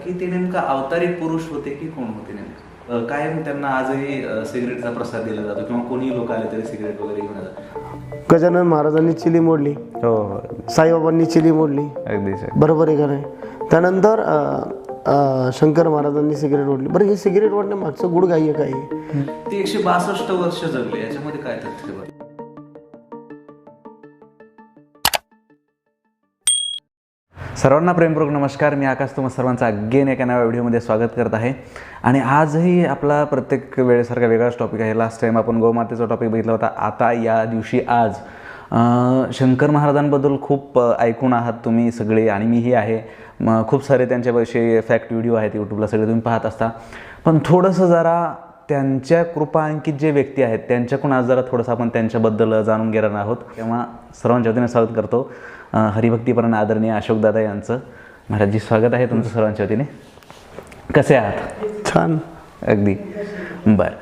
की ते नेमका अवतारिक पुरुष होते की कोण होते नेमकं? कायम त्यांना आजही सिगरेटचा प्रसाद दिला जातो किंवा कोणी लोक आले तरी सिगरेट वगैरे घेऊन जातात. गजानन महाराजांनी चिली मोडली, हो हो साईबाबांनी चिली मोडली, अगदीच. बरोबर आहे का नाही? त्यानंतर शंकर महाराजांनी सिगरेट ओढली. बरं, हे सिगरेट ओढण्यामागचं गुड गाय्य काय आहे? ते 162 वर्ष जगले, याच्यामध्ये काय तथ्य बरं? सर्वांना प्रेमपूर्वक नमस्कार. मी आकाश तुम्हा सर्वांचं अगेन एका नव्या व्हिडिओमध्ये स्वागत करत आहे. आणि आजही आपला प्रत्येक वेळेसारखा वेगळाच टॉपिक आहे. लास्ट टाईम आपण गोमातेचा टॉपिक बघितला होता. आता या दिवशी आज शंकर महाराजांबद्दल खूप ऐकून आहात तुम्ही सगळे, आणि मीही आहे. खूप सारे त्यांच्याविषयी फॅक्ट व्हिडिओ आहेत यूट्यूबला, सगळे तुम्ही पाहत असता. पण थोडंसं जरा त्यांच्या कृपांकित जे व्यक्ती आहेत त्यांच्याकडून आज जरा थोडंसं आपण त्यांच्याबद्दल जाणून घेणार आहोत. तेव्हा सर्वांच्या वतीने स्वागत करतो हरिभक्तीपरायण आदरणीय अशोकदादा यांचं. महाराजजी, स्वागत आहे तुमचं सर्वांच्या वतीने. कसे आहात? छान, अगदी. बरं,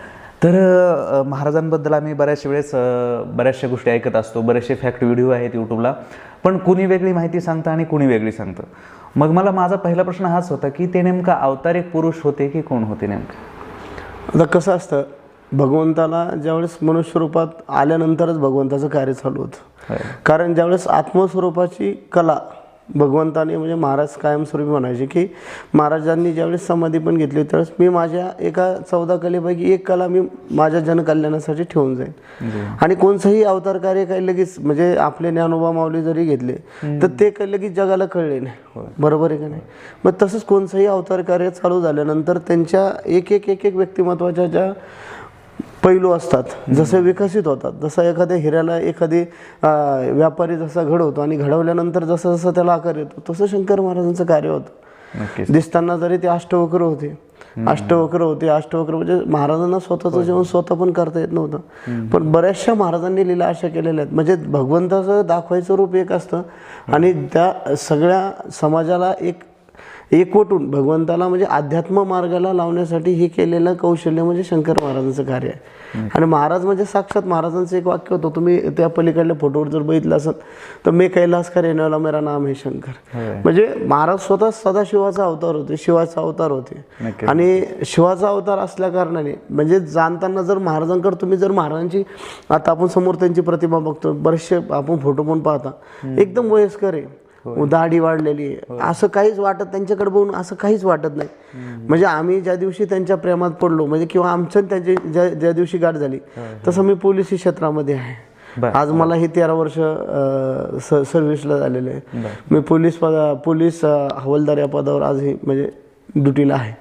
तर महाराजांबद्दल आम्ही बऱ्याचशा गोष्टी ऐकत असतो, बरेचसे फॅक्ट व्हिडिओ आहेत यूट्यूबला, पण कुणी वेगळी माहिती सांगतं आणि कुणी वेगळी सांगतं. मग माझा पहिला प्रश्न हाच होता की ते नेमका अवतारिक पुरुष होते की कोण होते नेमकं? आता कसं असतं, भगवंताला ज्यावेळेस मनुष्य रूपात आल्यानंतरच भगवंताचं कार्य चालू होतं. कारण ज्यावेळेस आत्मस्वरूपाची कला भगवंताने, म्हणजे महाराज कायमस्वरूपी म्हणायचे की महाराजांनी ज्यावेळेस समाधी पण घेतली त्यावेळेस मी माझ्या एका 14 कलेपैकी एक कला मी माझ्या जनकल्याणासाठी ठेवून जाईल. आणि कोणतंही अवतार कार्य काही लगेच, म्हणजे आपले ज्ञानोबा माऊली जरी घेतले तर ते काही लगेच जगाला कळले नाही, बरोबर आहे का नाही? मग तसंच कोणतंही अवतार कार्य चालू झाल्यानंतर त्यांच्या एक एक व्यक्तिमत्वाच्या ज्या पैलू असतात, जसे विकसित होतात. जसं एखाद्या हिऱ्याला एखादी व्यापारी जसा घडवतो आणि घडवल्यानंतर जसं जसं त्याला आकार येतो, तसं शंकर महाराजांचं कार्य होतं. दिसताना जरी ते अष्टवक्र होते म्हणजे महाराजांना स्वतःचं जेवण स्वतः पण करता येत नव्हतं. पण बऱ्याचशा महाराजांनी लीला अशा केलेल्या आहेत. म्हणजे भगवंताचं दाखवायचं रूप एक असतं आणि त्या सगळ्या समाजाला एकवटून भगवंताला म्हणजे अध्यात्म मार्गाला लावण्यासाठी हे केलेलं कौशल्य म्हणजे शंकर महाराजांचं कार्य आहे. आणि महाराज म्हणजे साक्षात महाराजांचं एक वाक्य होतं, तुम्ही त्या पलीकडल्या फोटोवर जर बघितलं असेल तर मे कैलासकर येण्याला मेरा नाम है शंकर. म्हणजे महाराज स्वतः सदाशिवाचा अवतार होते, शिवाचा अवतार होते. आणि शिवाचा अवतार असल्या कारणाने म्हणजे जाणताना जर महाराजांकडे तुम्ही जर महाराजांची, आता आपण समोर त्यांची प्रतिमा बघतो, बरेचसे आपण फोटो पण पाहता, एकदम वयस्कर आहे, दाढी वाढलेली आहे, असं काहीच वाटत त्यांच्याकडे बघून असं काहीच वाटत नाही. म्हणजे आम्ही ज्या दिवशी त्यांच्या प्रेमात पडलो, म्हणजे किंवा आमच्या त्यांची ज्या दिवशी गाठ झाली, तसं मी पोलीस क्षेत्रामध्ये आहे. आज मला हे 13 वर्ष सर्व्हिसला झालेलं आहे. मी पोलीस हवालदार या पदावर आजही म्हणजे ड्युटीला आहे.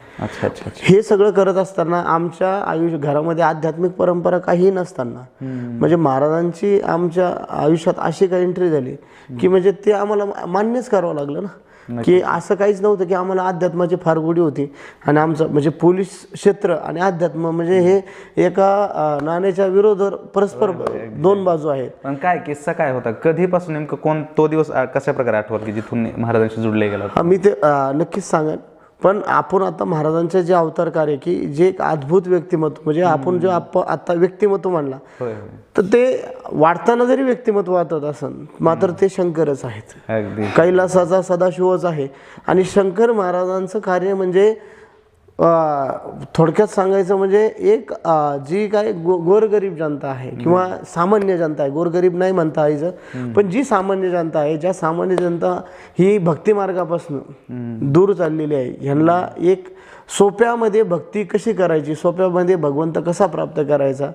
हे सगळं करत असताना आमच्या घरामध्ये आध्यात्मिक परंपरा काही नसताना म्हणजे महाराजांची आमच्या आयुष्यात अशी काही एंट्री झाली की म्हणजे ते आम्हाला मान्यच करावं लागलं ना, की असं काहीच नव्हतं की आम्हाला अध्यात्माची फार गोडी होती. आणि आमचं म्हणजे पोलीस क्षेत्र आणि अध्यात्म म्हणजे हे एका नाण्याच्या विरोधावर परस्पर दोन बाजू आहेत. पण काय किस्सा काय होता, कधीपासून नेमकं कोण तो दिवस कशा प्रकारे आठवत की जिथून महाराजांशी जुडले गेला? मी ते नक्कीच सांगेन. पण आपण आता महाराजांचे जे अवतार कार्य की जे एक अद्भुत व्यक्तिमत्व, म्हणजे आपण जे आता व्यक्तिमत्व म्हणला तर ते वाढताना जरी व्यक्तिमत्व वाटत असेल मात्र ते शंकरच आहेत. कैलासाचा सदाशिवच आहे. आणि शंकर महाराजांचं कार्य म्हणजे थोडक्यात सांगायचं म्हणजे एक जी काय गोरगरीब जनता आहे किंवा सामान्य जनता आहे, गोरगरीब नाही म्हणता यायचं, पण जी सामान्य जनता आहे, ज्या सामान्य जनता ही भक्तिमार्गापासून दूर चाललेली आहे, ह्यांना एक सोप्यामध्ये भक्ती कशी करायची, सोप्यामध्ये भगवंत कसा प्राप्त करायचा,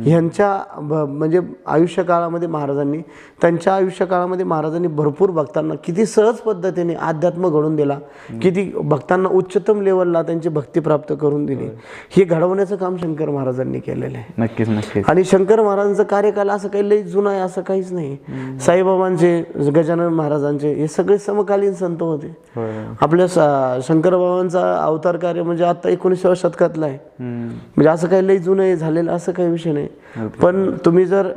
ह्यांच्या म्हणजे आयुष्यकाळामध्ये त्यांच्या आयुष्यकाळामध्ये महाराजांनी भरपूर भक्तांना किती सहज पद्धतीने अध्यात्म घडवून दिला, किती भक्तांना उच्चतम लेवलला त्यांची भक्ती प्राप्त करून दिली. हे घडवण्याचं काम शंकर महाराजांनी केलेलं आहे. नक्कीच. आणि शंकर महाराजांचं कार्यकाल असं काही लई जुनं आहे असं काहीच नाही. साईबाबांचे, गजानन महाराजांचे हे सगळे समकालीन संत होते. आपल्या शंकर बाबांचा अवतार कार्य म्हणजे आता 19व्या शतकातला आहे. म्हणजे असं काही लई जुनं झालेलं असं काही विषय नाही. पण तुम्ही जर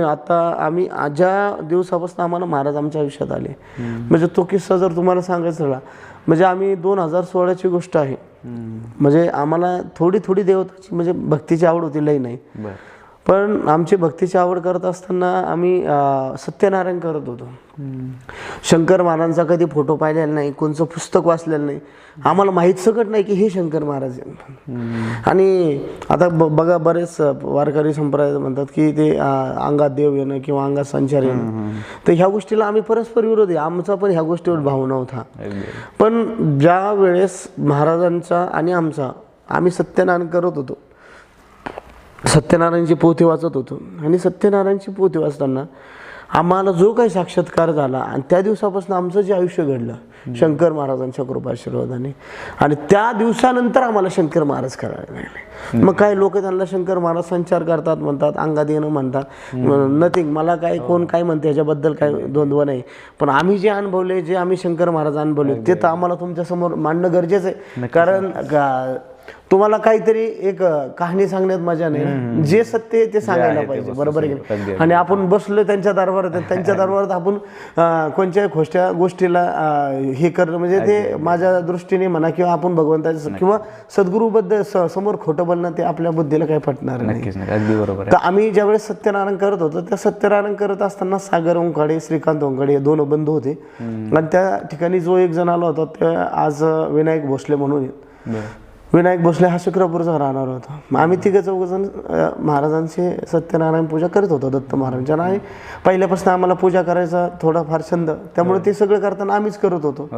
आता आम्ही ज्या दिवसापासून आम्हाला महाराज आमच्या आयुष्यात आले, म्हणजे तो किस्सा जर तुम्हाला सांगायचा झाला, म्हणजे आम्ही 2016ची गोष्ट आहे. म्हणजे आम्हाला थोडी देवताची म्हणजे भक्तीची आवड होती, लई नाही. पण आमची भक्तीची आवड करत असताना आम्ही सत्यनारायण करत होतो. शंकर महाराजांचा कधी फोटो पाहिलेला नाही, कोणचं पुस्तक वाचलेलं नाही, आम्हाला माहीत सकट नाही की हे शंकर महाराज आहेत. आणि आता बघा बरेच वारकरी संप्रदाय म्हणतात की ते अंगात देव येणं किंवा अंगात संचार येणं, तर ह्या गोष्टीला आम्ही परस्पर विरोधी, आमचा पण ह्या गोष्टीवर भाव नव्हता. पण ज्या वेळेस महाराजांचा आणि आम्ही सत्यनारायण करत होतो, सत्यनारायणची पोथी वाचत होतो, आणि सत्यनारायणची पोथी वाचताना आम्हाला जो काही साक्षात्कार झाला आणि त्या दिवसापासून आमचं जे आयुष्य घडलं शंकर महाराजांच्या कृपाशीर्वादाने, आणि त्या दिवसानंतर आम्हाला शंकर महाराज करायला लागले. मग काय लोक त्यांना शंकर महाराज संचार करतात म्हणतात, अंगात येणं म्हणतात, नथिंग, मला काय कोण काय म्हणते याच्याबद्दल काय द्वंद्व नाही. पण आम्ही जे अनुभवले, जे आम्ही शंकर महाराज अनुभवले ते तर आम्हाला तुमच्यासमोर मांडणं गरजेचं आहे. कारण तुम्हाला काहीतरी एक कहाणी सांगण्यात मजा नाही, जे सत्य आहे ते सांगायला पाहिजे, बरोबर आहे. आणि आपण बसलो त्यांच्या दरबारात आपण कोणत्याही गोष्टीला हे करणं म्हणजे ते माझ्या दृष्टीने म्हणा, किंवा आपण भगवंताच्या किंवा सद्गुरूबद्दल समोर खोटं बोलणं ते आपल्या बुद्धीला काही पटणार नाही. अगदी बरोबर. तर आम्ही ज्यावेळेस सत्यनारायण करत होतो, त्या सत्यनारायण करत असताना सागर ओंकाडे, श्रीकांत ओंकाडे हे दोन बंधू होते. आणि त्या ठिकाणी जो एक जण आला होता ते आज विनायक भोसले म्हणून, विनायक भोसले हा शुक्रपूरचा राहणार होता. आम्ही तिघं चौघजण महाराजांची सत्यनारायण पूजा करत होतो दत्त महाराजांच्या. आणि पहिल्यापासून आम्हाला पूजा करायचा थोडाफार छंद, त्यामुळे ते सगळं करताना आम्हीच करत होतो.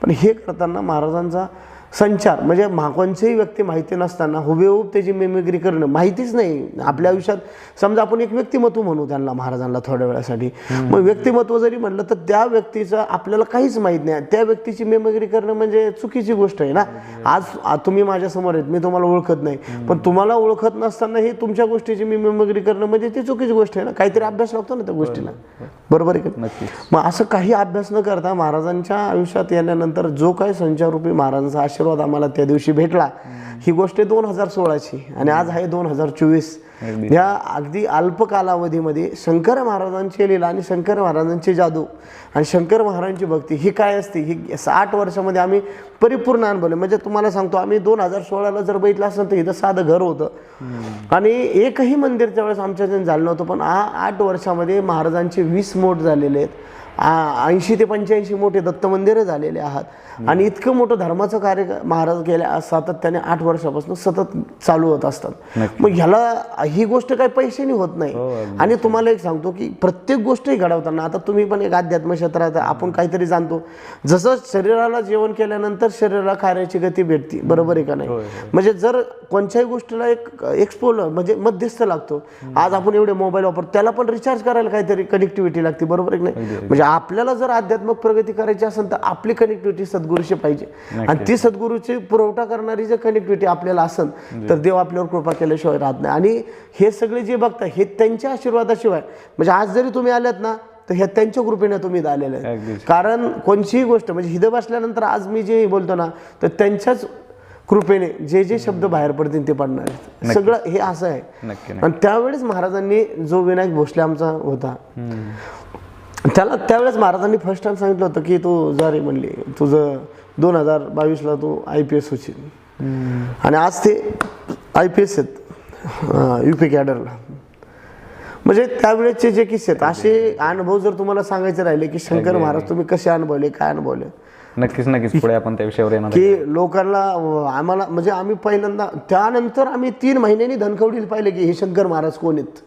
पण हे करताना महाराजांचा संचार म्हणजे कोणत्याही व्यक्ती माहिती नसताना हुबेहूब त्याची मेमिक्री करणं, माहितीच नाही आपल्या आयुष्यात. समजा आपण एक व्यक्तिमत्व म्हणू त्यांना, महाराजांना थोड्या वेळासाठी, मग व्यक्तिमत्व जरी म्हणलं तर त्या व्यक्तीचं आपल्याला काहीच माहीत नाही, त्या व्यक्तीची मेमिक्री करणं म्हणजे चुकीची गोष्ट आहे ना. आज तुम्ही माझ्यासमोर आहेत, मी तुम्हाला ओळखत नाही, पण तुम्हाला ओळखत नसताना हे तुमच्या गोष्टीची मी मेमिक्री करणं म्हणजे ती चुकीची गोष्ट आहे ना. काहीतरी अभ्यास लागतो ना त्या गोष्टीला, बरोबर आहे का. मग असं काही अभ्यास न करता महाराजांच्या आयुष्यात येण्यानंतर जो काही संचाररूपी महाराजांचा आशीर्वाद आम्हाला त्या दिवशी भेटला, ही गोष्ट 2016ची आणि आज आहे 2024. या अगदी अल्प कालावधीमध्ये शंकर महाराजांची लीला आणि शंकर महाराजांची जादू आणि शंकर महाराजांची भक्ती ही काय असते, ही 60 वर्षामध्ये आम्ही परिपूर्ण अनुभवले. म्हणजे तुम्हाला सांगतो, आम्ही 2016ला जर बघितलं असेल तर इथं साधं घर होतं आणि एकही मंदिर त्यावेळेस आमच्या झालं नव्हतं. पण 8 वर्षामध्ये महाराजांचे 20 मोठ झालेले आहेत, 80 ते 85 मोठे दत्त मंदिरं झालेले आहात. आणि इतकं मोठं धर्माचं कार्य महाराज गेल्या सातत्याने 8 वर्षापासून सतत चालू होत असतात. मग ह्याला ही गोष्ट काही पैशाने होत नाही. आणि तुम्हाला एक सांगतो की प्रत्येक गोष्टही घडवताना, आता तुम्ही पण एक अध्यात्म क्षेत्रात आपण काहीतरी जाणतो, जसं शरीराला जेवण केल्यानंतर शरीराला कार्याची गती भेटते, बरोबर आहे का नाही. म्हणजे जर कोणत्याही गोष्टीला एक एक्सपोल म्हणजे मध्यस्थ लागतो. आज आपण एवढे मोबाईल वापरतो, त्याला पण रिचार्ज करायला काहीतरी कनेक्टिव्हिटी लागते, बरोबर आहे की नाही. म्हणजे आपल्याला जर आध्यात्मिक प्रगती करायची असेल तर आपली कनेक्टिव्हिटी सद्गुरूशी पाहिजे, आणि ती सद्गुरूची पुरवठा करणारी जर कनेक्टिव्हिटी आपल्याला असेल तर देव आपल्यावर कृपा केल्याशिवाय राहत नाही. आणि हे सगळे जे बघता हे त्यांच्या आशीर्वादाशिवाय, म्हणजे आज जरी तुम्ही आल्यात ना तर ह्या त्यांच्या कृपेने तुम्ही आलेले आहेत. कारण कोणतीही गोष्ट म्हणजे हिदं बसल्यानंतर आज मी जे बोलतो ना तर त्यांच्याच कृपेने जे जे शब्द बाहेर पडतील ते पडणार आहेत. सगळं हे असं आहे. आणि त्यावेळेस महाराजांनी जो विनायक भोसले आमचा होता त्याला त्यावेळेस महाराजांनी फर्स्ट टाइम सांगितलं होतं की तू जरी म्हणली तुझं 2022ला तू IPS होशील. आणि आज ते IPS आहेत UP कॅडरला. म्हणजे त्यावेळेचे जे किस्से आहेत, असे अनुभव जर तुम्हाला सांगायचे राहिले की शंकर महाराज तुम्ही कसे अनुभवले, काय अनुभवले, नक्कीच पुढे आपण त्या विषयावर येणार की लोकांना आम्हाला म्हणजे आम्ही पहिल्यांदा त्यानंतर आम्ही 3 महिन्यांनी धनकवडीला पाहिले की हे शंकर महाराज कोण आहेत.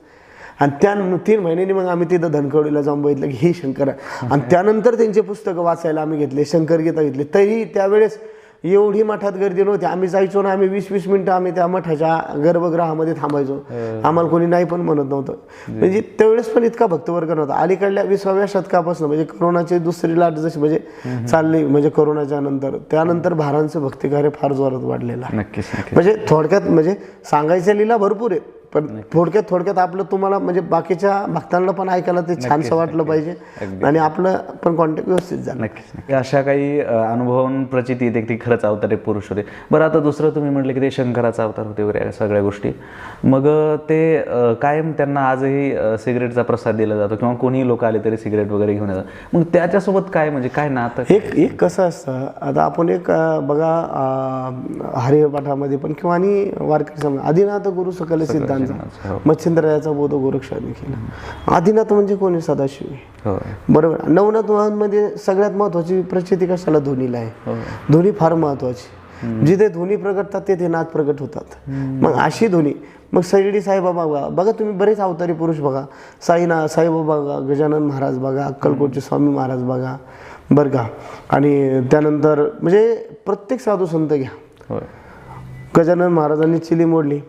आणि त्या 3 महिन्यांनी मग आम्ही तिथं धनकवडीला जाऊन बघितलं की हे शंकर आहे. आणि त्यानंतर त्यांचे पुस्तकं वाचायला आम्ही घेतले, शंकरगीता घेतली. तरी त्यावेळेस एवढी मठात गर्दी नव्हती. आम्ही जायचो ना, आम्ही 20-20 मिनिटं आम्ही त्या मठाच्या गर्भगृहामध्ये थांबायचो, आम्हाला कोणी नाही पण म्हणत नव्हतं. म्हणजे त्यावेळेस पण इतका भक्तवर्ग नव्हता. अलीकडल्या 20व्या शतकापासून म्हणजे करोनाची दुसरी लाट जशी म्हणजे चालली, म्हणजे करोनाच्या नंतर त्यानंतर भारांचं भक्तिकार्य फार जोरात वाढलेलं आहे. म्हणजे थोडक्यात म्हणजे सांगायच्या लीला भरपूर आहेत, पण थोडक्यात आपलं तुम्हाला म्हणजे बाकीच्या भक्तांना पण ऐकायला ते छानसं वाटलं पाहिजे आणि आपलं पण कॉन्टॅक्ट व्यवस्थित झालं. नक्कीच अशा काही अनुभवावरून प्रचिती येते की खरंच अवतार एक पुरुष होते. बरं, आता दुसरं तुम्ही म्हटलं की ते शंकराचा अवतार होते वगैरे सगळ्या गोष्टी, मग ते कायम त्यांना आजही सिगरेटचा प्रसाद दिला जातो किंवा कोणीही लोक आले तरी सिगरेट वगैरे घेऊन येतात. मग त्याच्यासोबत काय म्हणजे काय नातं एक कसं असतं, आता आपण एक बघा हरिपाठामध्ये पण किंवा आणि वारकरी आदिनाथ गुरु सकल सिद्धांत गोरक्षांचा मच्छिंद्राचा बोध गोरक्षाने केला. आदिनाथ म्हणजे कोणी? सदाशिव. बरोबर. नवनाथांमध्ये सगळ्यात महत्वाची प्रचिती कशाला? ध्वनीला आहे. ध्वनी फार महत्वाची. जिथे ध्वनी प्रगटतात तेथे नाद प्रगट होतात. मग अशी ध्वनी. मग शिर्डी साईबाबा बघा तुम्ही, बरेच अवतारी पुरुष बघा, साईबाबा बघा, गजानन महाराज बघा, अक्कलकोटचे स्वामी महाराज बघा, बरं का. आणि त्यानंतर म्हणजे प्रत्येक साधू संत घ्या. गजानन महाराजांनी चिली मोडली,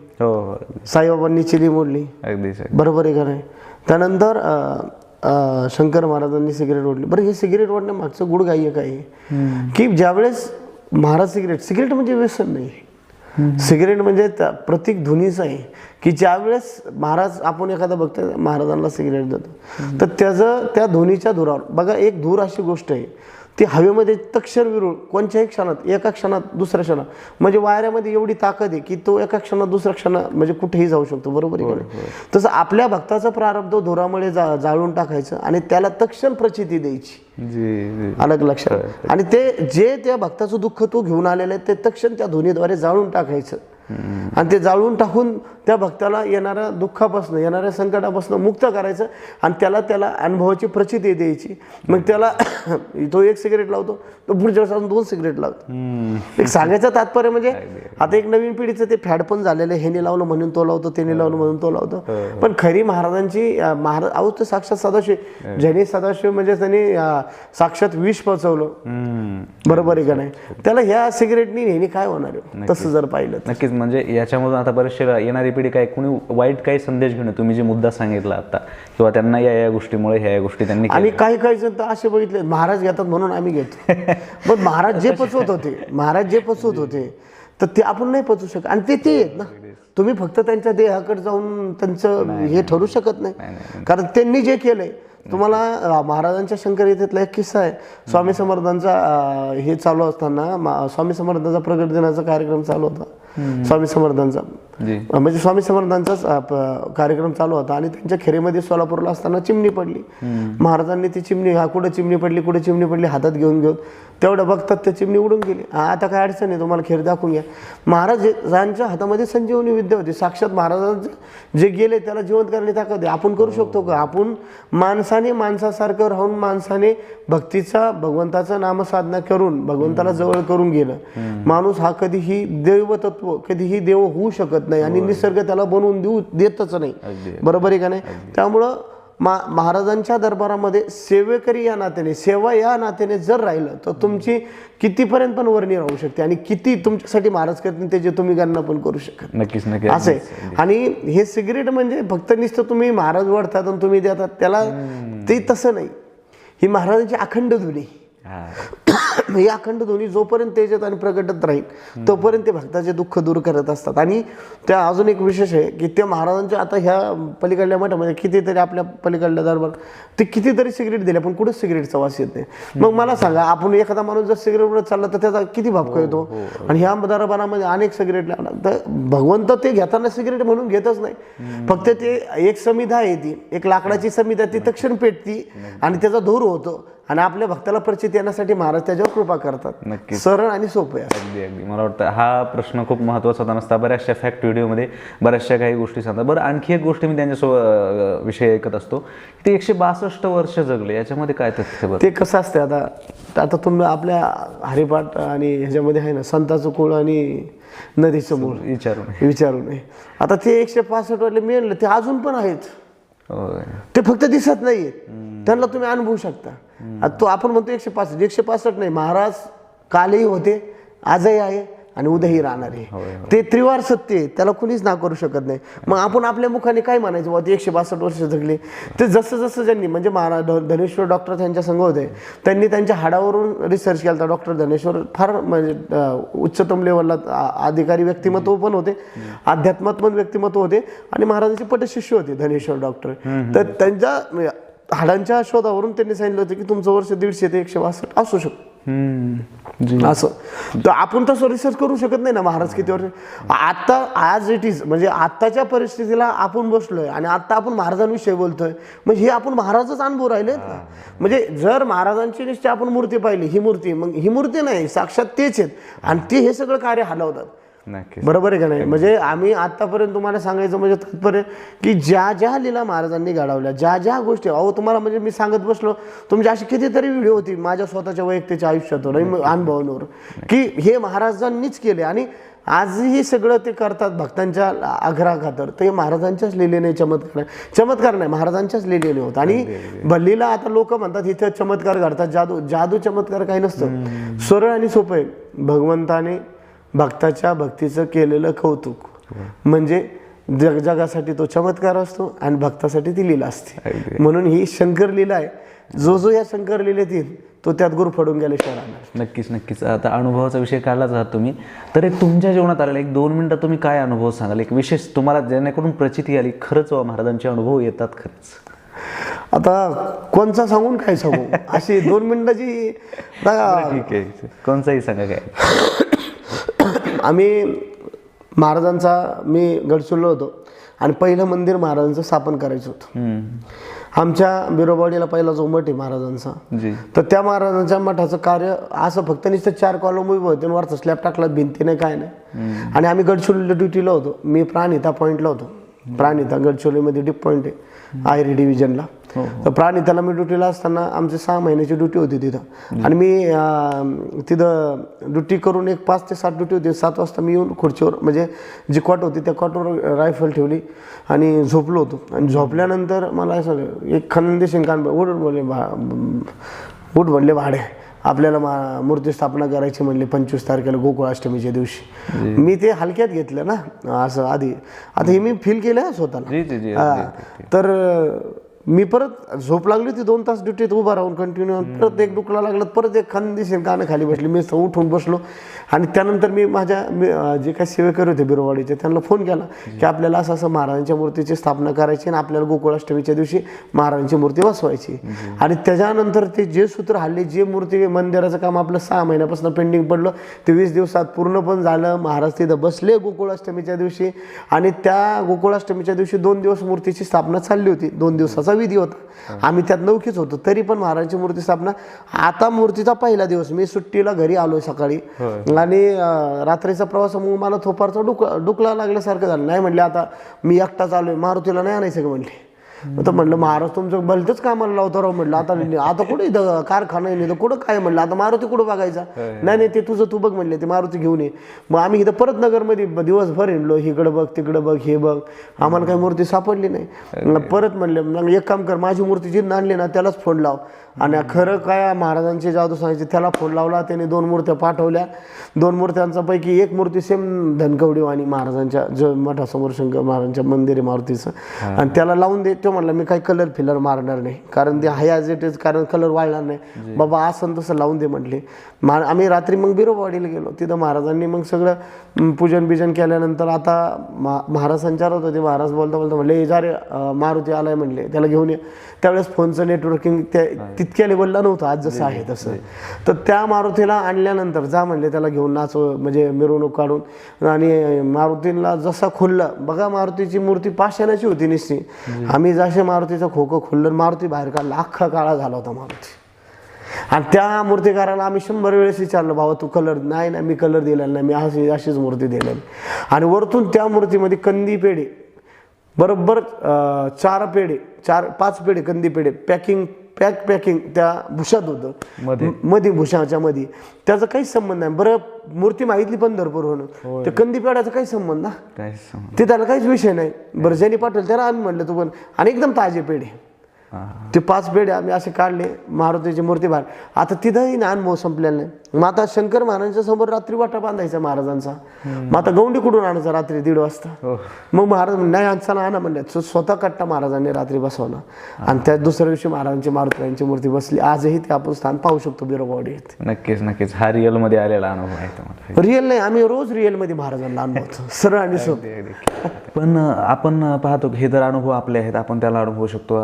साईबाबांनी चिली मोडली, बरोबर आहे का नाही. त्यानंतर शंकर महाराजांनी सिगरेट ओढली. बरं, हे सिगरेट ओढण्या मागचं गुड गाय्य काय की ज्यावेळेस महाराज सिगरेट म्हणजे व्यसन नाही, सिगरेट म्हणजे प्रतीक ध्वनीच आहे की ज्यावेळेस महाराज, आपण एखादा बघतोय महाराजांना सिगरेट देतो तर त्याचं त्या ध्वनीच्या धुरावर बघा, एक धूर अशी गोष्ट आहे ती हवेमध्ये तक्षण विरून कोणत्याही क्षणात, एका क्षणात दुसऱ्या क्षणात, म्हणजे वाऱ्यामध्ये एवढी ताकद आहे की तो एका क्षणात दुसऱ्या क्षणात म्हणजे कुठेही जाऊ शकतो. बरोबर आहे का? तसं आपल्या भक्ताचं प्रारब्ध धुरामुळे जाळून टाकायचं आणि त्याला तक्षण प्रचिती द्यायची. अलग लक्षात. आणि ते जे त्या भक्ताचं दुःख तू घेऊन आलेलं आहे ते तक्षण त्या ध्वनीद्वारे जाळून टाकायचं आणि ते जाळून टाकून त्या भक्ताला येणाऱ्या दुःखापासून, येणाऱ्या संकटापासून मुक्त करायचं आणि त्याला अनुभवाची प्रचिती द्यायची. मग त्याला तो एक सिगरेट लावतो, तो पुढच्या वेळेस 2 सिगरेट लावतो. एक सांगायचं तात्पर्य म्हणजे आता एक नवीन पिढीचं ते फॅड पण झालेलं आहे, ह्याने लावलं म्हणून तो लावतो, त्याने लावलं म्हणून तो लावतो. पण खरी महाराजांची अहो ते साक्षात सदाशिव, ज्याने सदाशिव म्हणजे त्यांनी साक्षात विष पचवलं. बरोबर आहे का नाही. त्याला ह्या सिगरेटनी ह्याने काय होणार आहे तसं जर पाहिलं. नक्कीच. म्हणजे याच्यामधून आता बरेचसे येणारी पिढी काय, कोणी वाईट काही संदेश घेणं, तुम्ही जे मुद्दा सांगितला आता, किंवा त्यांना या गोष्टीमुळे ह्या गोष्टी त्यांनी, आणि काही जण तर असे बघितले महाराज घेतात म्हणून आम्ही घेतो. पण महाराज जे पचवत होते तर ते आपण नाही पचवू शकत. आणि ते आहेत ना, तुम्ही फक्त त्यांच्या देहाकडे जाऊन त्यांचं हे ठरू शकत नाही, कारण त्यांनी जे केलंय. तुम्हाला महाराजांच्या शंकर येथेतला एक किस्सा आहे. स्वामी समर्थांचा हे चालू असताना, स्वामी समर्थांचा प्रगट दिनाचा कार्यक्रम चालू होता. स्वामी समर्थांचा म्हणजे स्वामी समर्थांचाच कार्यक्रम चालू होता आणि त्यांच्या खेरीमध्ये सोलापूरला असताना चिमणी पडली. महाराजांनी ती चिमणी, कुठे चिमणी पडली हातात घेऊन तेवढं बघतात त्या चिमणी उडून गेली. आता काय अडचण आहे, तुम्हाला खेर दाखवून घ्या. महाराजांच्या हातामध्ये संजीवनी विद्या होती. साक्षात महाराजांचं जे गेले त्याला जिवंत करण्याची ताकद आहे. आपण करू शकतो का? आपण माणसासारखं राहून माणसाने भक्तीचा, भगवंताचा नामसाधना करून भगवंताला जवळ करून गेलं. माणूस हा कधीही दैवतत्व, कधीही देव होऊ शकत नाही आणि निसर्ग त्याला बनवून देतच नाही. बरोबर आहे का नाही. त्यामुळं महाराजांच्या दरबारामध्ये सेवेकरी या नात्याने, सेवा या नात्याने जर राहिलं तर तुमची कितीपर्यंत पण वर्णी राहू शकते आणि किती तुमच्यासाठी महाराज करतील त्याची तुम्ही गणना पण करू शकत. नक्कीच. असे. आणि हे सिगरेट म्हणजे फक्त नुसतं तुम्ही महाराज वाढतात आणि तुम्ही देतात त्याला, ते तसं नाही. ही महाराजांची अखंड ध्वनी. ही अखंड ध्वनी जोपर्यंत त्याच्यात आणि प्रगटत राहील तोपर्यंत ते भक्ताचे दुःख दूर करत असतात. आणि त्या अजून एक विशेष आहे की त्या महाराजांच्या आता ह्या पलीकडल्या मठामध्ये कितीतरी, आपल्या पलीकडल्या दरबार ते कितीतरी सिगरेट दिल्या पण कुठेच सिगरेटचा वास येत नाही. मग मला सांगा, आपण एखादा माणूस जर सिगरेट उडत चालला तर त्याचा किती भाप येतो. आणि ह्या दरबारामध्ये अनेक सिगरेट लावला तर भगवंत ते घेताना सिगरेट म्हणून घेतच नाही, फक्त ते एक समिधा आहे, ती एक लाकडाची समिधा, ती तक्षण पेटती आणि त्याचा धूर होतो आणि आपल्या भक्ताला परिचित येण्यासाठी महाराज त्याच्यावर कृपा करतात. नक्की. सरळ आणि सोपे. अगदी. मला वाटतं हा प्रश्न खूप महत्त्वाचा होता. नसता बऱ्याचशा फॅक्ट व्हिडिओमध्ये बऱ्याचशा काही गोष्टी सांगतात. बरं, आणखी एक गोष्ट मी त्यांच्यासोबत विषय ऐकत असतो, ते 162 वर्ष जगले, याच्यामध्ये काय तथ्य? ते कसं असते, आता तुम्ही आपल्या हरिपाठ आणि ह्याच्यामध्ये आहे ना, संताचं कुळ आणि नदीचं मूळ विचारू नये. आता ते 165 वाले मिळाले, ते अजून पण आहेत. ते फक्त दिसत नाहीये, त्यांना तुम्ही अनुभवू शकता. तो आपण म्हणतो 165 नाही, महाराज कालही होते, आजही आहे आणि उद्याही राहणार आहे. ते त्रिवार सत्य आहे, त्याला कुणीच ना करू शकत नाही. मग आपण आपल्या मुखाने काय म्हणायचं, वा ते 162 वर्ष जगले. ते जसं ज्यांनी म्हणजे महाराज धनेश्वर डॉक्टर त्यांच्या संघ होते, त्यांनी त्यांच्या हाडावरून रिसर्च केला होता. डॉक्टर धनेश्वर फार म्हणजे उच्चतम लेवलला अधिकारी व्यक्तिमत्व पण होते, अध्यात्मात पण व्यक्तिमत्व होते आणि महाराजांचे पटशिष्य होते धनेश्वर डॉक्टर. तर त्यांच्या हाडांच्या शोधावरून त्यांनी सांगितलं होतं की तुमचं वर्ष 150 ते 162 असू शकतं. असं तर आपण तसं रिसर्च करू शकत नाही ना महाराज किती वर्ष. आता ॲज इट इज म्हणजे आत्ताच्या परिस्थितीला आपण बसलोय आणि आता आपण महाराजांविषयी बोलतोय, म्हणजे हे आपण महाराजच अनुभव राहिलेत ना. म्हणजे जर महाराजांची निश्चय आपण मूर्ती पाहिली, ही मूर्ती, मग ही मूर्ती नाही, साक्षात तेच आहेत आणि ते हे सगळं कार्य हलवतात. नक्कीच. बरोबर आहे का नाही? म्हणजे आम्ही आतापर्यंत तुम्हाला सांगायचं म्हणजे तात्पर्य की ज्या ज्या लीला महाराजांनी घडवल्या, ज्या ज्या गोष्टी, अहो तुम्हाला म्हणजे मी सांगत बसलो, तुमची अशी कितीतरी व्हिडिओ होती माझ्या स्वतःच्या वैयक्तिक आयुष्यातून अनुभवांवर की हे महाराजांनीच केले आणि आजही सगळं ते करतात भक्तांच्या आग्रहा खातर. ते महाराजांच्याच लिलेने चमत्कार नाही, महाराजांच्याच लिलेने होत. आणि भल्लीला आता लोक म्हणतात इथं चमत्कार घडतात, जादू चमत्कार काही नसतं. सरळ आणि सोपं आहे. भगवंताने भक्ताच्या भक्तीचं केलेलं कौतुक म्हणजे जगासाठी तो चमत्कार असतो आणि भक्तासाठी ती लीला असते. म्हणून ही शंकर लीला आहे. जो या शंकर लीलेत येईल तो त्यात गुरफडून गेल्याशिवाय राहणार. नक्कीच नक्कीच. आता अनुभवाचा विषय काढलाच आहात तुम्ही, तर एक तुमच्या जीवनात आलेला 1-2 मिनिटं तुम्ही काय अनुभव सांगाल, एक विशेष तुम्हाला जेणेकरून प्रचिती आली, खरंच महाराजांचे अनुभव येतात खरंच. आता कोणचा सांगून काय सांगू, अशी 2 मिनिटाची. ठीक आहे, कोणचाही सांगा. काय आम्ही महाराजांचा, मी गडचिरोलीला होतो आणि पहिलं मंदिर महाराजांचं स्थापन करायचं होतं. आमच्या बिरोबावाडीला पहिला जो मठ आहे महाराजांचा, तर त्या महाराजांच्या मठाचं कार्य असं फक्त नुसतं 4 कॉलम उभे होते, वरचा स्लॅब टाकला, भिंती नाही काय नाही. आणि आम्ही गडचिरोलीला ड्युटीला होतो. मी प्राणहिता पॉईंटला होतो. प्राणहिता गडचिरोलीमध्ये डीप पॉईंट आहे आयरी डिव्हिजनला. तर प्राणहिताला मी ड्युटीला असताना आमची 6 महिन्याची ड्युटी होती तिथं. आणि मी तिथं ड्युटी करून एक 5 ते 7 ड्युटी होती. 7 वाजता मी येऊन खुर्चीवर, म्हणजे जी कॉट होती त्या कॉटवर रायफल ठेवली आणि झोपलो होतो. आणि झोपल्यानंतर मला असं एक खनंदी शिंकान उठ म्हणले भाडे, आपल्याला मूर्ती स्थापना करायची म्हणले 25 तारखेला गोकुळाष्टमीच्या दिवशी. मी ते हलक्यात घेतलं ना असं आधी. आता हे मी फील केलं स्वतःला. तर मी परत झोप लागली होती 2 तास ड्युटीत उभा राहून कंटिन्यू. परत एक डुकला लागलं, परत एक खंदीशीर कानं खाली बसली. मी उठून बसलो आणि त्यानंतर मी माझ्या जे काही सेवेकरी होते बिरोवाडीचे त्यांना फोन केला की आपल्याला असं असं महाराजांच्या मूर्तीची स्थापना करायची आणि आपल्याला गोकुळाष्टमीच्या दिवशी महाराजांची मूर्ती बसवायची. आणि त्याच्यानंतर ते जे सूत्र हल्ले, जे मूर्ती मंदिराचं काम आपलं 6 महिन्यापासून पेंडिंग पडलं ते 20 दिवसात पूर्ण पण झालं. महाराज तिथं बसले गोकुळाष्टमीच्या दिवशी. आणि त्या गोकुळाष्टमीच्या दिवशी 2 दिवस मूर्तीची स्थापना चालली होती. 2 दिवसाचा विधी होता. आम्ही त्यात नौकीच होतो. तरी पण महाराजांची मूर्ती स्थापना. आता मूर्तीचा पहिला दिवस, मी सुट्टीला घरी आलोय सकाळी आणि रात्रीचा प्रवासामुळे मला थोपारचा डुकला लागल्यासारखं झालं. नाही म्हणले आता मी एकटाच आलोय, मारुतीला नाही आणायचं का म्हणले. तर म्हणलं महाराज तुमचं भलतंच कामाला लावतो राव. म्हटलं आता कुठे इथं कारखाना नाही तर कुठं काय. म्हणलं आता मारुती कुठं बघायचा. नाही ते तुझं तू बघ म्हणले, ते मारुती घेऊन ये. मग आम्ही इथं परत नगरमध्ये दिवसभर हिंडलो, इकडं बघ तिकडं बघ हे बघ, आम्हाला काही मूर्ती सापडली नाही. परत म्हणले मग एक काम कर, माझी मूर्ती जी आणली ना त्यालाच फोन लाव. आणि खरं काय महाराजांची जादू सांगायची, त्याला फोन लावला. त्याने 2 मूर्त्या पाठवल्या. 2 मूर्त्यांचा पैकी एक मूर्ती सेम धनकवडी आणि महाराजांच्या जो मठासमोर शंकर महाराजांच्या मंदिर आहे मारुतीचं, आणि त्याला लावून दे. तो म्हणला मी काही कलर फिलर मारणार नाही, कारण ते हाय ॲज इट इज, कारण कलर वाळणार नाही. बाबा असं तसं लावून दे म्हटले. आम्ही रात्री मग बिरोबावाडीला गेलो. तिथं महाराजांनी मग सगळं पूजन बिजन केल्यानंतर आता महाराज संचारत होते. महाराज बोलता बोलता म्हणले जा रे मारुती आलाय म्हणले, त्याला घेऊन ये. त्यावेळेस फोनचं नेटवर्किंग तितक्या लेवलला नव्हतं आज जसं आहे तसं. तर त्या मारुतीला आणल्यानंतर जा म्हणले त्याला घेऊन नाच, म्हणजे मिरवणूक काढून. आणि मारुतीला जसा खुलला बघा, मारुतीची मूर्ती पाषाणाची होती निश्चित. आम्ही जसे मारुतीचं खोकं खुललं, मारुती बाहेर काढला, अख्खा काळा झाला होता मारुती. आणि त्या मूर्तिकाराला आम्ही 100 वेळेस विचारलं, बाबा तू कलर. नाही मी कलर दिलेला नाही, मी अशीच मूर्ती दिलेली. आणि वरतून त्या मूर्तीमध्ये कंदी पेढे बरोबर 4 पेढे 5 पेढे कंदी पेढे पॅकिंग त्या भुशात होतं, मध्ये भुशाच्या मध्ये. त्याचा काहीच संबंध नाही. बरं मूर्ती मागितली पंढरपूरहून, त्या कंदी पेढ्याचा काही संबंध ना, ते त्याला काहीच विषय नाही. बरं ज्यांनी पाठवलं त्याला आम्ही म्हणलं तू पण, आणि एकदम ताजे पेढे. ते 5 पेढे आम्ही असे काढले, मारुतीची मूर्ती बाहेर. आता तिथंही अनुभव संपलेला नाही. मग आता शंकर महाराजांच्या समोर रात्री वाटा बांधायचा महाराजांचा. मग आता गौंडी कुठून आणायचा रात्री 1:30 वाजता. मग महाराज नाही आणसाला आणा म्हणले. स्वतः कट्टा महाराजांनी रात्री बसवला. आणि त्या दुसऱ्या दिवशी महाराजांची मारुतीची मूर्ती बसली. आजही ते आपण स्थान पाहू शकतो बिरोबावाडी. नक्कीच हा रिअल मध्ये आलेला अनुभव आहे तुम्हाला. रिअल नाही, आम्ही रोज रिअल मध्ये महाराजांना अनुभवतो, सरळ आणि सोपे. पण आपण पाहतो की हे जर अनुभव आपले आहेत, आपण त्याला अनुभवू शकतो.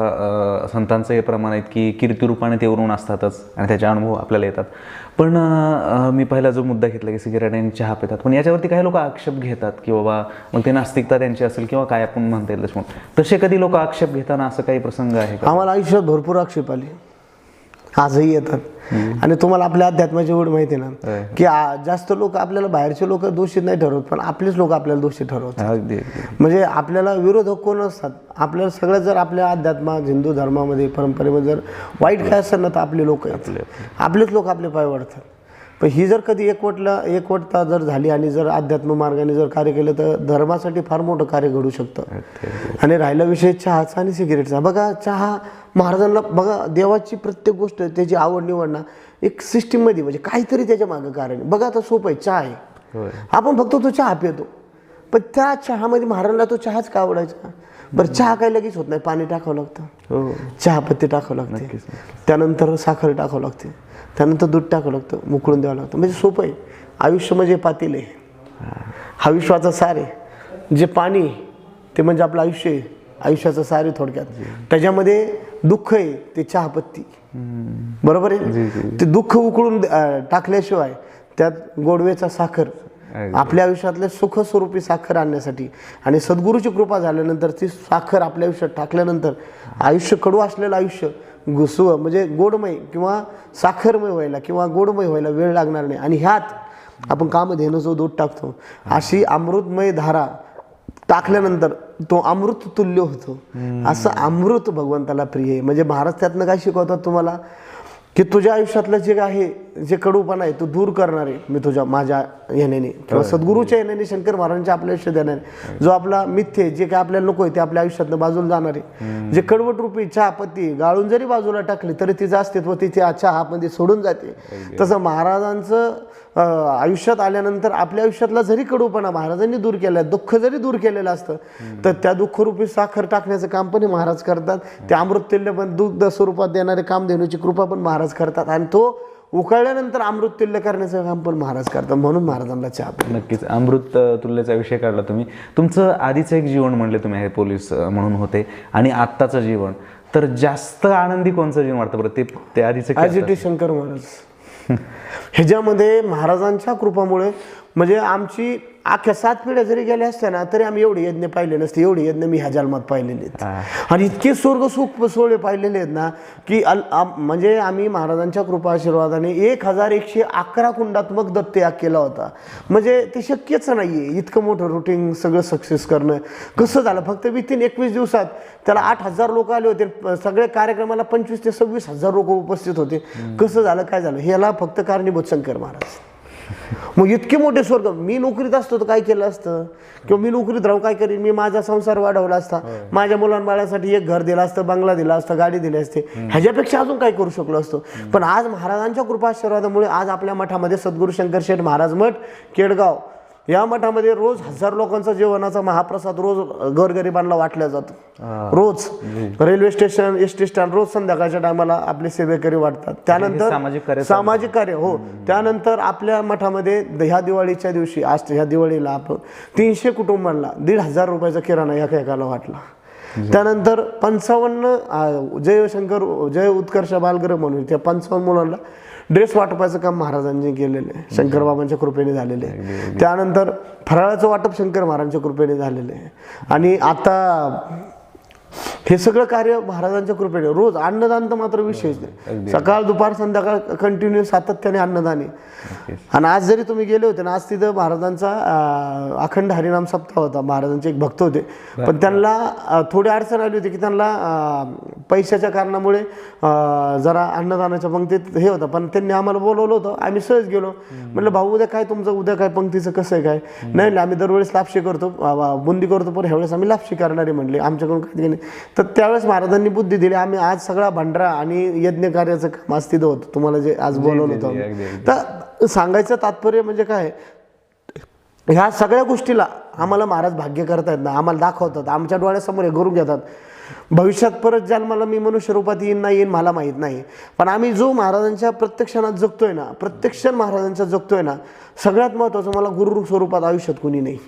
संतांचं हे प्रमाण आहे की कीर्तिरूपाने ते वरून असतातच आणि त्याचे अनुभव आपल्याला येतात. पण मी पहिला जो मुद्दा घेतला की सिगरेट आणि चहा पितात, पण याच्यावरती काही लोक आक्षेप घेतात की बाबा मग ते नास्तिकता त्यांची असेल किंवा काय आपण म्हणता येईल तसे कधी लोक आक्षेप घेताना असं काही प्रसंग आहे का? आम्हाला आयुष्यात भरपूर आक्षेप आले. आजही येतात आणि तुम्हाला आपल्या अध्यात्माची ओढ माहिती आहे ना की जास्त लोक आपल्याला बाहेरचे लोक दोषी नाही ठरवत पण आपलेच लोक आपल्याला दोषी ठरवतात. अगदी म्हणजे आपल्याला विरोधक कोण असतात आपल्याला सगळं जर आपल्या अध्यात्मात हिंदू धर्मामध्ये परंपरेमध्ये जर वाईट काय असेल ना तर आपले लोक आहेत आपलेच लोक आपले पाय वाढतात. पण ही जर कधी एकवटता जर झाली आणि जर अध्यात्म मार्गाने जर कार्य केलं तर धर्मासाठी फार मोठं कार्य घडू शकतं. आणि राहिला विषय चहाचा आणि सिगरेटचा. बघा चहा महाराजांना बघा देवाची प्रत्येक गोष्ट त्याची आवड निवड ना एक सिस्टीममध्ये म्हणजे काहीतरी त्याच्या मागं कारण. बघा आता सोपं आहे चहा आहे आपण फक्त तो चहा पितो पण त्या चहामध्ये महाराजांना तो चहाच का आवडायचा. बरं चहा काही लगेच होत नाही पाणी टाकावं लागतं चहा पत्ती टाकावं लागते त्यानंतर साखर टाकावं लागते त्यानंतर दूध टाकावं लागतं उकळून द्यावं लागतं. म्हणजे सोपं आहे. आयुष्य म्हणजे पातेल आहे हा विश्वाचा सार आहे. जे पाणी ते म्हणजे आपलं आयुष्य आहे आयुष्याचं सार आहे थोडक्यात. त्याच्यामध्ये दुःख आहे ते चहापत्ती बरोबर आहे. ते दुःख उकळून टाकल्याशिवाय त्यात गोडवेचा साखर आपल्या आयुष्यातले सुख स्वरूपी साखर आणण्यासाठी आणि सद्गुरूची कृपा झाल्यानंतर ती साखर आपल्या आयुष्यात टाकल्यानंतर आयुष्य कडू असलेलं आयुष्य म्हणजे गोडमय किंवा साखरमय व्हायला किंवा गोडमय व्हायला वेळ लागणार नाही. आणि ह्यात आपण कामधेनु जो दूध टाकतो अशी अमृतमय धारा टाकल्यानंतर तो अमृत तुल्य होतो. असं अमृत भगवंताला प्रिय आहे. म्हणजे महाराज त्यातनं काय शिकवतात तुम्हाला की तुझ्या आयुष्यातलं जे आहे जे कडूपणा आहे तो दूर करणारे मी तुझ्या माझ्या येण्याने किंवा सद्गुरूच्या येण्याने शंकर महाराजांच्या आपल्या आयुष्यात येणारे जो आपला मिथ्य जे काय आपल्याला नको आहे ते आपल्या आयुष्यातनं बाजूला जाणार आहे. जे कडवट रूपी चहापत्ती गाळून जरी बाजूला टाकली तरी तिचं अस्तित्व तिच्या चहामध्ये सोडून जाते. तसं महाराजांचं आयुष्यात आल्यानंतर आपल्या आयुष्यातला जरी कडूपणा महाराजांनी दूर केला दुःख जरी दूर केलेलं असतं तर त्या दुःखरूपी साखर टाकण्याचं काम पण महाराज करतात. ते अमृततुल्य पण दुग्ध स्वरूपात देणारे कामधेनूची कृपा पण महाराज करतात आणि तो उकळल्यानंतर अमृततुल्य करण्याचं काम पण महाराज करतात. म्हणून महाराजांना चहा. नक्कीच अमृत तुल्यचा विषय काढला तुम्ही. तुमचं आधीचं एक जीवन म्हणले तुम्ही पोलीस म्हणून होते आणि आत्ताचं जीवन तर जास्त आनंदी कोणचं जीवन वाटतं बरं ते आधीचं आजी शंकर महाराज ह्याच्यामध्ये महाराजांच्या कृपामुळे म्हणजे आमची अख्ख्या 7 पिढ्या जरी गेल्या असत्या ना तरी आम्ही एवढे यज्ञ पाहिले नसते एवढे यज्ञ मी ह्या जन्मात पाहिलेले आहेत. आणि इतके स्वर्ग सुख सोहळे पाहिलेले आहेत ना की म्हणजे आम्ही महाराजांच्या कृपा आशीर्वादाने 1111 कुंडात्मक दत्तयाग केला होता. म्हणजे ते शक्यच नाहीये इतकं मोठं रुटीन सगळं सक्सेस करणं. कसं झालं फक्त विथिन 21 दिवसात त्याला 8000 लोक आले होते. सगळे कार्यक्रमाला 25,000 ते 26,000 लोक उपस्थित होते. कसं झालं काय झालं ह्याला फक्त कारणीभूत शंकर महाराज. मग इतके मोठे स्वर्ग. मी नोकरीत असतो तर काय केलं असतं किंवा मी नोकरीत राहून काय करीन मी माझा संसार वाढवला असता माझ्या मुलांबाळासाठी एक घर दिलं असतं बंगला दिला असता गाडी दिली असते ह्याच्यापेक्षा अजून काय करू शकलो असतो. पण आज महाराजांच्या कृपा आशीर्वादामुळे आज आपल्या मठामध्ये सद्गुरू शंकर शेठ महाराज मठ केडगाव या मठामध्ये रोज 1000 लोकांचा जेवणाचा महाप्रसाद रोज गोरगरिबांना वाटला जातो. रोज रेल्वे स्टेशन एसटी स्टँड रोज संध्याकाळच्या टायमाला आपले सेवेकरी वाटतात. त्यानंतर सामाजिक कार्य हो. त्यानंतर आपल्या मठामध्ये ह्या दिवाळीच्या दिवशी आज ह्या दिवाळीला आपण 300 कुटुंबांना 1,500 रुपयाचा किराणा एकाला वाटला. त्यानंतर 55 जय उत्कर्ष बालगृह म्हणून त्या 55 मुलांना ड्रेस वाटपाचं काम महाराजांनी केलेलं आहे शंकर बाबांच्या कृपेने झालेले आहे. त्यानंतर फराळाचं वाटप शंकर महाराजांच्या कृपेने झालेलं आहे. आणि आता हे सगळं कार्य महाराजांच्या कृपेने रोज अन्नदान तर मात्र विशेष नाही. सकाळ दुपार संध्याकाळ कंटिन्यू सातत्याने अन्नदान आहे. आणि आज जरी तुम्ही गेले होते ना आज तिथं महाराजांचा अखंड हरिनाम सप्ताह होता. महाराजांचे एक भक्त होते पण त्यांना थोडी अडचण आली होती की त्यांना पैशाच्या कारणामुळे जरा अन्नदानाच्या पंक्तीत हे होतं. पण त्यांनी आम्हाला बोलवलं होतं आम्ही सहज गेलो. म्हटलं भाऊ उद्या काय पंक्तीचं कसं आहे काय. नाही आम्ही दरवेळेस लापशी करतो बुंदी करतो पण ह्यावेळेस आम्ही लापशी करणारे म्हणले आमच्याकडून काही नाही. तर त्यावेळेस महाराजांनी बुद्धी दिली. आम्ही आज सगळा भंडारा आणि यज्ञ कार्याचं काम आज तिथं होतं तुम्हाला जे आज बोलवलं होतं. तर सांगायचं तात्पर्य म्हणजे काय ह्या सगळ्या गोष्टीला आम्हाला महाराज भाग्य करतायत ना आम्हाला दाखवतात आमच्या डोळ्यासमोर हे करून घेतात. भविष्यात परत जन्माला मी मनुष्य रूपात येईन नाही येईन मला माहीत नाही पण आम्ही जो महाराजांच्या प्रत्यक्षात जगतोय ना प्रत्यक्ष महाराजांच्या जगतोय ना सगळ्यात महत्त्वाचं मला गुरु स्वरूपात आयुष्यात कोणी नाही.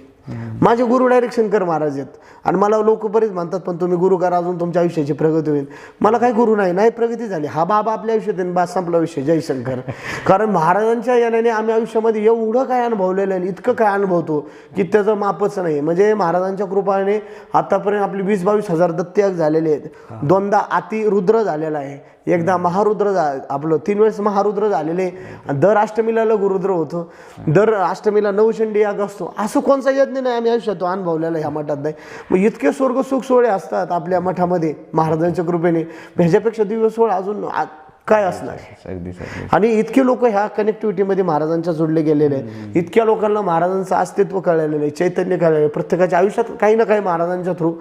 माझे गुरु डायरेक्ट शंकर महाराज आहेत. आणि मला लोक बरेच म्हणतात पण तुम्ही गुरु करा अजून तुमच्या आयुष्याची प्रगती होईल. मला काही गुरु नाही प्रगती झाली. हा बाबा आपल्या आयुष्यात आहे, बा संपला विषय, जय शंकर. कारण महाराजांच्या याने आम्ही आयुष्यामध्ये एवढं काय अनुभवलेलं आहे, इतकं काय अनुभवतो की त्याचं मापच नाही. म्हणजे महाराजांच्या कृपाने आतापर्यंत आपली 20-22 हजार दत्तयाग झालेले आहेत. 2दा अतिरुद्र झालेला आहे, एकदा महारुद्र आपलं 3 वेळेस महारुद्र झालेले. दर अष्टमीला लघुरुद्र होतं, दर अष्टमीला नवचंडी याग असतो. असं कोणचा यज्ञ नाही आम्ही आयुष्यात अनुभवलेला ह्या मठात नाही. मग इतके स्वर्ग सुख सोहळे असतात आपल्या मठामध्ये महाराजांच्या कृपेने, ह्याच्यापेक्षा दिव्य सोहळा अजून काय असणार. आणि इतके लोक ह्या कनेक्टिव्हिटीमध्ये महाराजांच्या जोडले गेलेले आहेत. इतक्या लोकांना महाराजांचं अस्तित्व कळलेलं आहे, चैतन्य कळलेलं आहे. प्रत्येकाच्या आयुष्यात काही ना काही महाराजांच्या थ्रू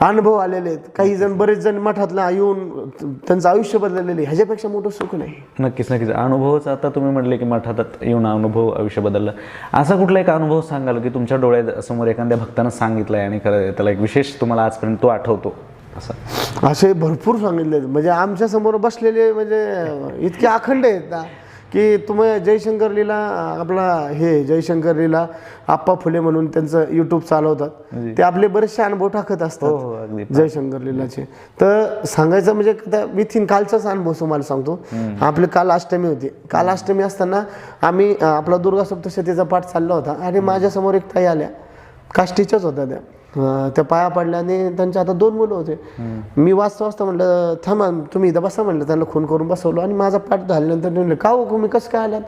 अनुभव आलेले आहेत. काही जण बरेच जण मठातला येऊन त्यांचं आयुष्य बदललेले, ह्याच्यापेक्षा मोठं सुख नाही. नक्कीच अनुभवच. आता तुम्ही म्हटले की मठात येऊन अनुभव आयुष्य बदललं, असा कुठला एक अनुभव सांगाल की तुमच्या डोळ्यासमोर एखाद्या भक्तानं सांगितलंय आणि खरं त्याला एक विशेष तुम्हाला आजपर्यंत तो आठवतो असं? असे भरपूर सांगितले. म्हणजे आमच्या समोर बसलेले म्हणजे इतके अखंड आहेत ना की तुम्ही जयशंकर लीला आपला हे जयशंकर लीला आप्पा फुले म्हणून त्यांचं यूट्यूब चालवतात, ते आपले बरेचसे अनुभव टाकत असतात जयशंकर लीलाचे. तर सांगायचं म्हणजे विथिन कालचाच अनुभव तुम्हाला सांगतो. आपली काल अष्टमी होती. काल अष्टमी असताना आम्ही आपला दुर्गा सप्तशतीचा पाठ चालला होता आणि माझ्यासमोर एक ताई आल्या, काष्टीच्याच होत्या त्या पाया पडल्या आणि त्यांच्या हातात 2 मुलं होते. मी वाचता म्हटलं थांबा तुम्ही इथं बसा म्हटलं, त्यांना खून करून बसवलो आणि माझा पाठ झाल्यानंतर म्हणलं का हो मी कसं काय आल्यात.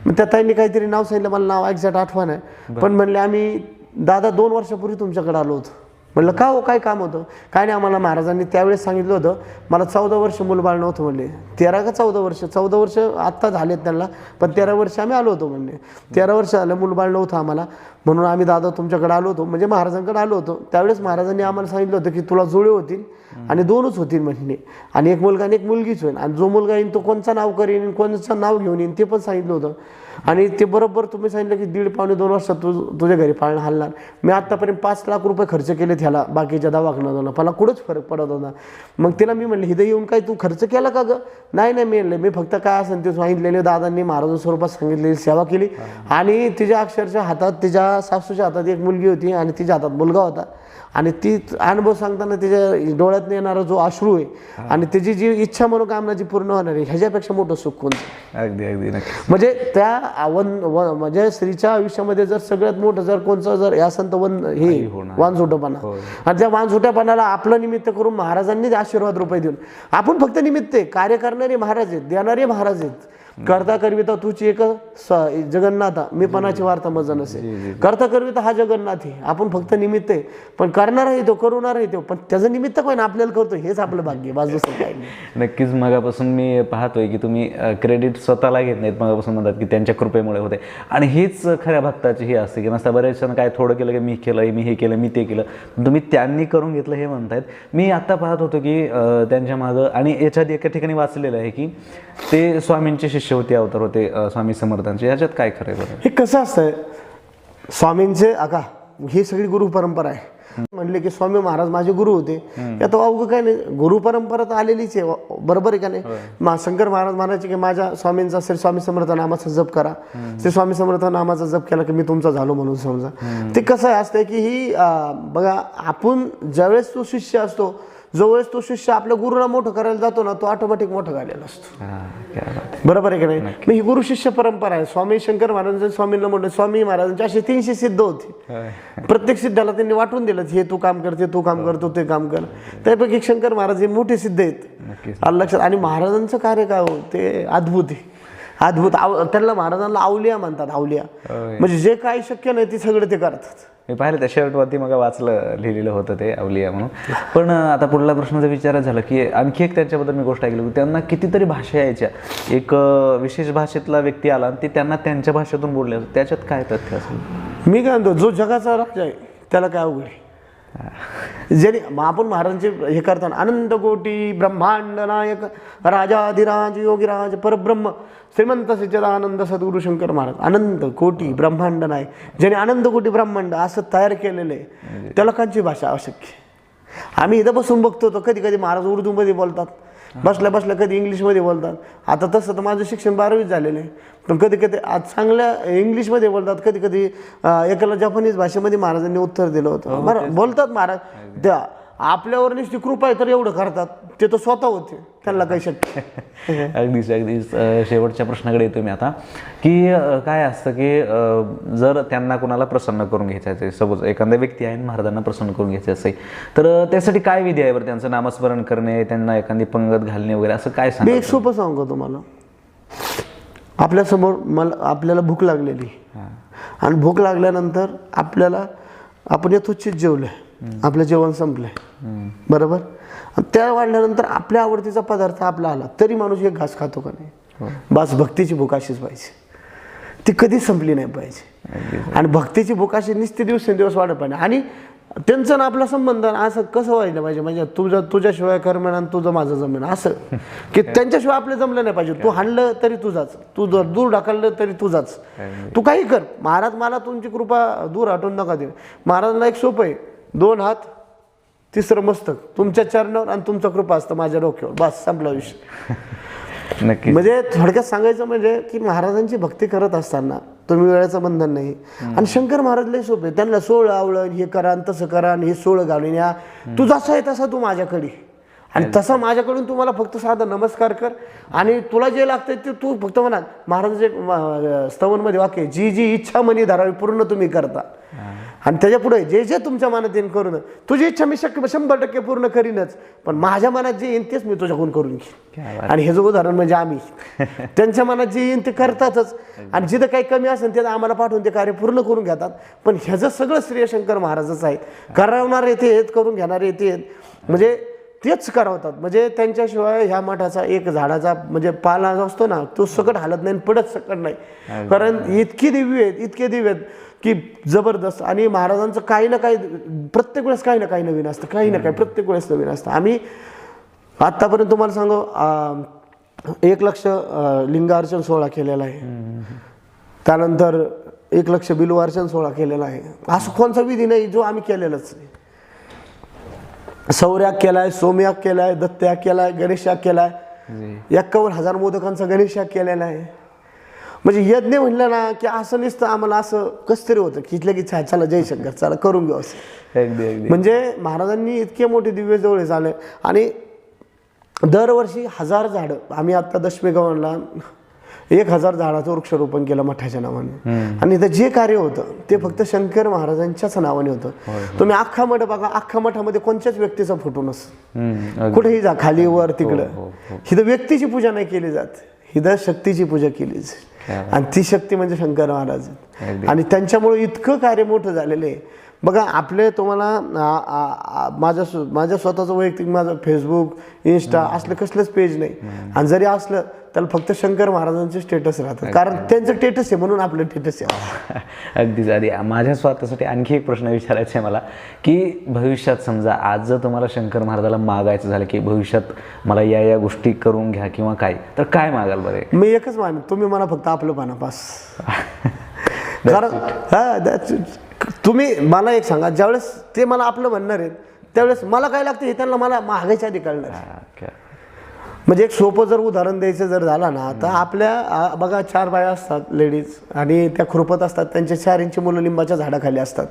मग त्या ताईंनी काहीतरी नाव सांगितलं, मला नाव एक्झॅक्ट आठवण आहे, पण म्हणले आम्ही दादा 2 वर्षापूर्वी तुमच्याकडे आलो होतो. म्हणलं का हो काय काम होतं. काय नाही, आम्हाला महाराजांनी त्यावेळेस सांगितलं होतं मला 14 वर्ष मुलबाळ नव्हतं म्हणले. 13 का 14 वर्ष, 14 वर्ष आत्ता झालेत त्यांना, पण 13 वर्ष आम्ही आलो होतो म्हणले. 13 वर्ष झालं मुलबाळ नव्हतं आम्हाला, म्हणून आम्ही दादा तुमच्याकडे आलो होतो, म्हणजे महाराजांकडे आलो होतो. त्यावेळेस महाराजांनी आम्हाला सांगितलं होतं की तुला जोडे होतील आणि 2च होतील म्हणले, आणि एक मुलगा आणि एक मुलगीच होईल, आणि जो मुलगा येईन तो कोणचं नाव करेन, कोणचं नाव घेऊन येईन ते पण सांगितलं होतं. आणि ते बरोबर तुम्ही सांगितलं की 1.5-2 वर्षात तुझ्या घरी पाळणं हलणार. मी आत्तापर्यंत 5 लाख रुपये खर्च केले त्याला बाकीच्या दवाखान्याला, मला कुठंच फरक पडत होता. मग तिला मी म्हणले हिथं येऊन काय तू खर्च केला का गं. नाही मी म्हणले मी फक्त काय असेल ते सांगितलेले दादांनी महाराज स्वरूपात सांगितलेली सेवा केली. आणि तिच्या अक्षरच्या हातात, तिच्या सासूच्या हातात एक मुलगी होती आणि तिच्या हातात मुलगा होता. आणि ती अनुभव सांगताना तिच्या डोळ्यात येणारा जो अश्रू आहे आणि त्याची जी इच्छा मनोकामना जी पूर्ण होणार आहे, ह्याच्यापेक्षा मोठं सुख कोणतं. अगदी म्हणजे त्या म्हणजे स्त्रीच्या आयुष्यामध्ये जर सगळ्यात मोठं जर कोणचं जर या संत हे वानझोटपणा, आणि त्या वानझोट्यापणाला आपलं निमित्त करून महाराजांनी आशीर्वाद रुपये देऊन, आपण फक्त निमित्त आहे, कार्य करणारे महाराज आहेत, देणारे महाराज आहेत. करता करविता तुझी एक जगन्नाथा मी पणाची वार्ता मजा नसे. करता करविता हा जगन्नाथ आहे, आपण फक्त निमित्त आहे, पण करणारही तो करूनही तो, पण त्याचं निमित्त कोण आपल्याला करतो हेच आपलं भाग्य, बाजू काही नाही. नक्कीच. मगापासून मी पाहतोय की तुम्ही क्रेडिट स्वतःला घेत नाहीत, मगापासून म्हणतात की त्यांच्या कृपेमुळे होते, आणि हीच खऱ्या भक्ताची ही असते की नसता बरेच जण काय थोडं केलं की मी केलं, मी हे केलं, मी ते केलं, तुम्ही त्यांनी करून घेतलं हे म्हणतायत. मी आत्ता पाहत होतो की त्यांच्या मागं, आणि याच्यात एका ठिकाणी वाचलेलं आहे की ते स्वामींचे शिष्यवृत्ती अवतार होते स्वामी समर्थांचे. याच्यात काय खरं आहे? हे कसं असतंय स्वामींचे आका ही सगळी गुरु परंपरा आहे. म्हणले की स्वामी महाराज माझे गुरु होते, यात अवघं काय नाही, गुरु परंपरा तर आलेलीच आहे, बरोबर आहे का नाही. शंकर महाराज म्हणायचे की माझ्या स्वामींचा श्री स्वामी समर्थ नामाचा जप करा, श्री स्वामी समर्थ नामाचा जप केला की मी तुमचा झालो म्हणून समजा. ते कसं असतंय की ही बघा, आपण ज्यावेळेस तो शिष्य असतो, जोवेळेस तो शिष्य आपल्या गुरुला मोठं करायला जातो ना, तो ऑटोमॅटिक मोठं झालेला असतो, बरोबर आहे की नाही. मग ही गुरु शिष्य परंपरा आहे. स्वामी शंकर महाराजांचे स्वामींना मोठे, स्वामी महाराजांचे असे 300 सिद्ध होते. प्रत्येक सिद्धाला त्यांनी वाटून दिलं, हे तू काम कर, ते तू काम करतो, ते काम कर. त्यापैकी शंकर महाराज हे मोठे सिद्ध आहेत लक्षात. आणि महाराजांचं कार्य काय हो, ते अद्भुत आहे, अद्भुत. त्यांना महाराजांना अवलिया म्हणतात. अवलिया म्हणजे जे काही शक्य नाही ते सगळं ते करतात. मी पाहिलं त्या शर्टवरती मग वाचलं, लिहिलेलं होतं ते अवलिया म्हणून. पण आता पुढला प्रश्न जर विचारायचा झाला की आणखी एक त्यांच्याबद्दल मी गोष्ट ऐकली की त्यांना कितीतरी भाषा यायच्या, एक विशेष भाषेतला व्यक्ती आला आणि ते त्यांना त्यांच्या भाषेतून बोलले, त्याच्यात काय तथ्य असेल? मी काय म्हणतो, जो जगाचा राजा आहे त्याला काय अवघड आहे. जरी आपण महाराजांचे हे करताना अनंत कोटी ब्रह्मांड नायक राजाधिराज योगीराज परब्रह्म श्रीमंत सच्चिदानंद सद्गुरु शंकर महाराज, अनंत कोटी ब्रह्मांड नायक, ज्याने अनंत कोटी ब्रह्मांड असं तयार केलेलं आहे, त्याला कांची भाषा आवश्यक आहे. आम्ही इथं बसून बघतो तर कधी कधी महाराज उर्दूमध्ये बोलतात, बसल्या बसल्या कधी इंग्लिशमध्ये बोलतात. आता तसं तर माझं शिक्षण 12वी झालेलं आहे, पण कधी कधी आज चांगल्या इंग्लिशमध्ये बोलतात, कधी कधी एकाला जपानीज भाषेमध्ये महाराजांनी उत्तर दिलं होतं. बरं बोलतात महाराज, त्या आपल्यावर नुसती कृपा आहे तर एवढं करतात, ते तर स्वतः होते, त्यांना काही शक्य. अगदीच शेवटच्या प्रश्नाकडे येतो मी आता, की काय असतं की जर त्यांना कोणाला प्रसन्न करून घ्यायचं आहे, सपोज एखादा व्यक्ती आहे महाराजांना प्रसन्न करून घ्यायचं असेल, तर त्यासाठी काय विधी आहे बरं? त्यांचं नामस्मरण करणे, त्यांना एखादी पंगत घालणे वगैरे असं काय मी एक सोपं सांगू तुम्हाला. आपल्यासमोर आपल्याला भूक लागलेली आणि भूक लागल्यानंतर आपण यथोचित जेवलोय, आपलं जेवण संपलंय, बरोबर. त्या वाढल्यानंतर आपल्या आवडतीचा पदार्थ आपला आला तरी माणूस एक घास खातो का नाही? बस भक्तीची भूक अशीच पाहिजे, ती कधीच संपली नाही पाहिजे. आणि भक्तीची भूक अशी निस्ते दिवसेंदिवस वाढत पाहिजे. आणि त्यांचा ना आपला संबंध असं कसं व्हायला पाहिजे, म्हणजे तुझ्याशिवाय कर्मेन आणि तुझं माझं जमेन, असं की त्यांच्याशिवाय आपलं जमलं नाही पाहिजे. तू हाणलं तरी तुझाच, तू जर दूर ढकललं तरी तुझाच, तू काही कर. महाराज मला तुमची कृपा दूर हटवून नका देऊ. महाराजांना एक सोपं आहे, 2 हात 3रं मस्तक तुमच्या चरणावर आणि तुमचं कृपा असतं माझ्या डोक्यावर, बस संपला विषय. नक्की. म्हणजे थोडक्यात सांगायचं म्हणजे की महाराजांची भक्ती करत असताना तुम्ही वेळेचं बंधन नाही. आणि शंकर महाराज लय सोपे, त्यांना 16 आवळण, हे करा तसं करा, हे 16 घालून या, तू जसा आहे तसा तू माझ्याकडे, आणि तसा माझ्याकडून तुम्हाला फक्त साधा नमस्कार कर, आणि तुला जे लागतंय ते तू फक्त म्हणा. महाराजांचे स्तवनमध्ये वाक्य, जी जी इच्छा मनी धरावी पूर्ण तुम्ही करता, आणि त्याच्या पुढे जे जे तुमच्या मनात येईन करून, तुझी इच्छा मी 100% पूर्ण करीनच, पण माझ्या मनात जे येईन तेच मी तुझ्याकडून करून घेईन. आणि हे जो उदाहरण म्हणजे आम्ही त्यांच्या मनात जे येईन ते करतातच, आणि जिथं काही कमी असेल ते आम्हाला पाठवून ते कार्य पूर्ण करून घेतात. पण ह्याचं सगळं श्रेय शंकर महाराजच आहे. करवणारे ते आहेत, करून घेणारे ते आहेत, म्हणजे तेच करवतात. म्हणजे त्यांच्याशिवाय ह्या मठाचा एक झाडाचा म्हणजे पाला जो असतो ना, तो सकट हालत नाही, पडत सकट नाही. कारण इतके दिव्य आहेत, इतके दिव्य आहेत की जबरदस्त. आणि महाराजांचं काही ना काही प्रत्येक वेळेस काही ना काही नवीन असतं, काही ना काही प्रत्येक वेळेस नवीन असतं. आम्ही आत्तापर्यंत तुम्हाला सांगू 1 लक्ष लिंगार्चन सोहळा केलेला आहे, त्यानंतर 1 लक्ष बिल्वार्चन सोहळा केलेला आहे. असं कोणता विधी नाही जो आम्ही केलेलाच नाही. सौर्याग केलाय, सोमयाग केलाय, दत्तयाग केलाय, गणेशयाग केलाय, 51,000 मोदकांचा गणेशयाग केलेला आहे. म्हणजे यज्ञ म्हणलं ना की असं नसतं, आम्हाला असं कसं तरी होतं की इथल्या की चला जय शंकर, चला करून घेऊ असं. म्हणजे महाराजांनी इतके मोठे दिव्य जवळ झाले. आणि दरवर्षी 1000 झाडं, आम्ही आता दशमी गव्हाणला 1000 झाडाचं वृक्षारोपण केलं मठाच्या नावाने. आणि इथं जे कार्य होतं ते फक्त शंकर महाराजांच्याच नावाने होतं. तुम्ही अख्खा मठ बघा, अख्खा मठामध्ये कोणत्याच व्यक्तीचा फोटो नसतो, कुठेही जा, खाली वर तिकडं. इथं व्यक्तीची पूजा नाही केली जात, इथं शक्तीची पूजा केली जाते, आणि ती शक्ती म्हणजे शंकर महाराज. आणि त्यांच्यामुळे इतकं कार्य मोठं झालेलं आहे. बघा आपले तुम्हाला माझ्या स्वतःचं वैयक्तिक माझं फेसबुक, इंस्टा असलं कसलंच पेज नाही, आणि जरी असलं त्याला फक्त शंकर महाराजांचे स्टेटस राहतात, कारण त्यांचं स्टेटस आहे म्हणून आपलं स्टेटस आहे. अगदीच. आधी माझ्या स्वतःसाठी आणखी एक प्रश्न विचारायचा आहे मला, की भविष्यात समजा आज जर तुम्हाला शंकर महाराजाला मागायचं झालं की भविष्यात मला या गोष्टी करून घ्या किंवा काय, तर काय मागाल बरं? मी एकच मान, तुम्ही मला फक्त आपलं पाना पास. कारण तुम्ही मला एक सांगा, ज्यावेळेस ते मला आपलं म्हणणार आहेत त्यावेळेस मला काय लागतं हे त्यांना मला मागायच्या आधी कळणार. म्हणजे एक सोपं जर उदाहरण द्यायचं जर झालं ना, तर आपल्या बघा 4 बाया असतात लेडीज, आणि त्या खुरपत असतात, त्यांचे 4 इंची मुलं लिंबाच्या झाडाखाली असतात.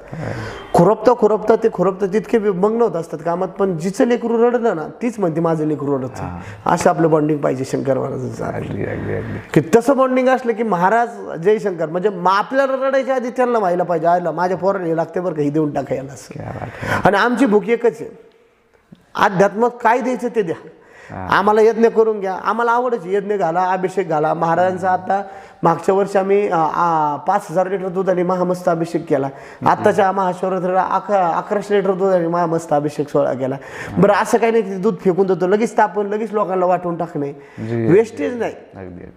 खुरपतं तितके मग्न होत असतात कामात, पण जिचं लेकरू रडलं ना तीच म्हणते माझं लेकरू रडत. असं आपलं बॉन्डिंग पाहिजे शंकर महाराजांचं, की तसं बॉन्डिंग असलं की महाराज जय शंकर, म्हणजे आपल्याला रडायच्या आधी त्यांना व्हायला पाहिजे, आयला माझ्या पोराला हे लागते बरं का, ही देऊन टाकायला. आणि आमची भूक एकच आहे, अध्यात्मात काय द्यायचं ते द्या, आम्हाला यज्ञ करून घ्या. आम्हाला आवडच यज्ञ घाला, अभिषेक घाला. महाराजांचा आता मागच्या वर्षी आम्ही 5,000 लिटर दुधाने महामस्त अभिषेक केला. आत्ताच्या महाशिवरात्रीला 1100 लिटर दुधाने महामस्त अभिषेक सोहळा केला. बरं असं काही नाही की दूध फेकून देतो लगेच, तापण लगेच लोकांना वाटून टाकणे, वेस्टेज नाही.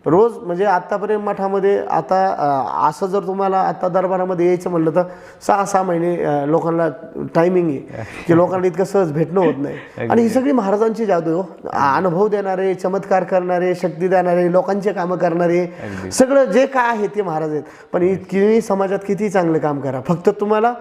रोज म्हणजे आतापर्यंत मठामध्ये आता असं जर तुम्हाला आता दरबारामध्ये यायचं म्हणलं तर 6-6 महिने लोकांना टायमिंग आहे, की लोकांना इतकं सहज भेटणं होत नाही. आणि ही सगळी महाराजांची जादू, अनुभव देणारे, चमत्कार करणारे, शक्ती देणारे, लोकांचे कामं करणारे, सगळं जे काय आहे ते महाराज आहेत. पण इतकी समाजात किती चांगलं काम करा, फक्त तुम्हाला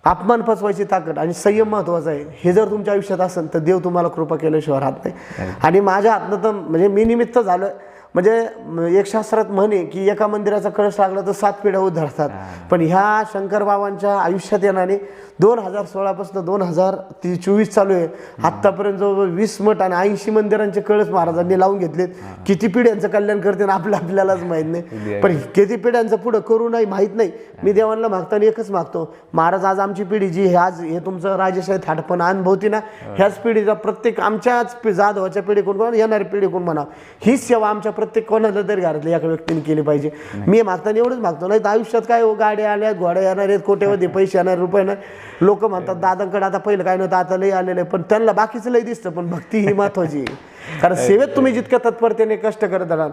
अपमान पचवायची ताकद आणि संयम महत्वाचा आहे. हे जर तुमच्या आयुष्यात असेल तर देव तुम्हाला कृपा केल्याशिवाय राहत नाही. आणि माझ्या हातनं तर म्हणजे मी निमित्त झालं. म्हणजे एक शास्त्रात म्हणे की एका मंदिराचा कळस लागला तर 7 पिढ्या उद्धारतात. पण ह्या शंकर बाबांच्या आयुष्यात येणारे 2016 पासून 2024 चालू आहे. आतापर्यंत जवळजवळ 20 मठ आणि 80 मंदिरांचे कळस महाराजांनी लावून घेतलेत. किती पिढ्यांचं कल्याण करते ना आपल्यालाच माहित नाही. पण किती पिढ्यांचं पुढं करू नाही माहित नाही. मी देवांना मागताना एकच मागतो, महाराज आज आमची पिढी जी आज हे तुमचं राजेशाही थाटपण अनुभवती ना, ह्याच पिढीचा प्रत्येक आमच्याच जाधवाच्या पिढीकडून येणारी पिढीकडून म्हणा हीच सेवा आमच्या प्रत्येक कोणाला तरी घरातल्या एका व्यक्तीने केली पाहिजे. मी मागताना एवढंच मागतो. नाही तर आयुष्यात काय हो, गाड्या आल्या, घोड्या येणार आहेत, कोट्यावधी पैसे येणार, रुपये येणार. लोक म्हणतात दादांकडे आता पहिलं काय नव्हतं आता लय आलेलं आहे. पण त्यांना बाकीचं लय दिसतं, पण भक्ती ही महत्वाची आहे. कारण सेवेत तुम्ही जितक्या तत्परतेने कष्ट करत राहाल.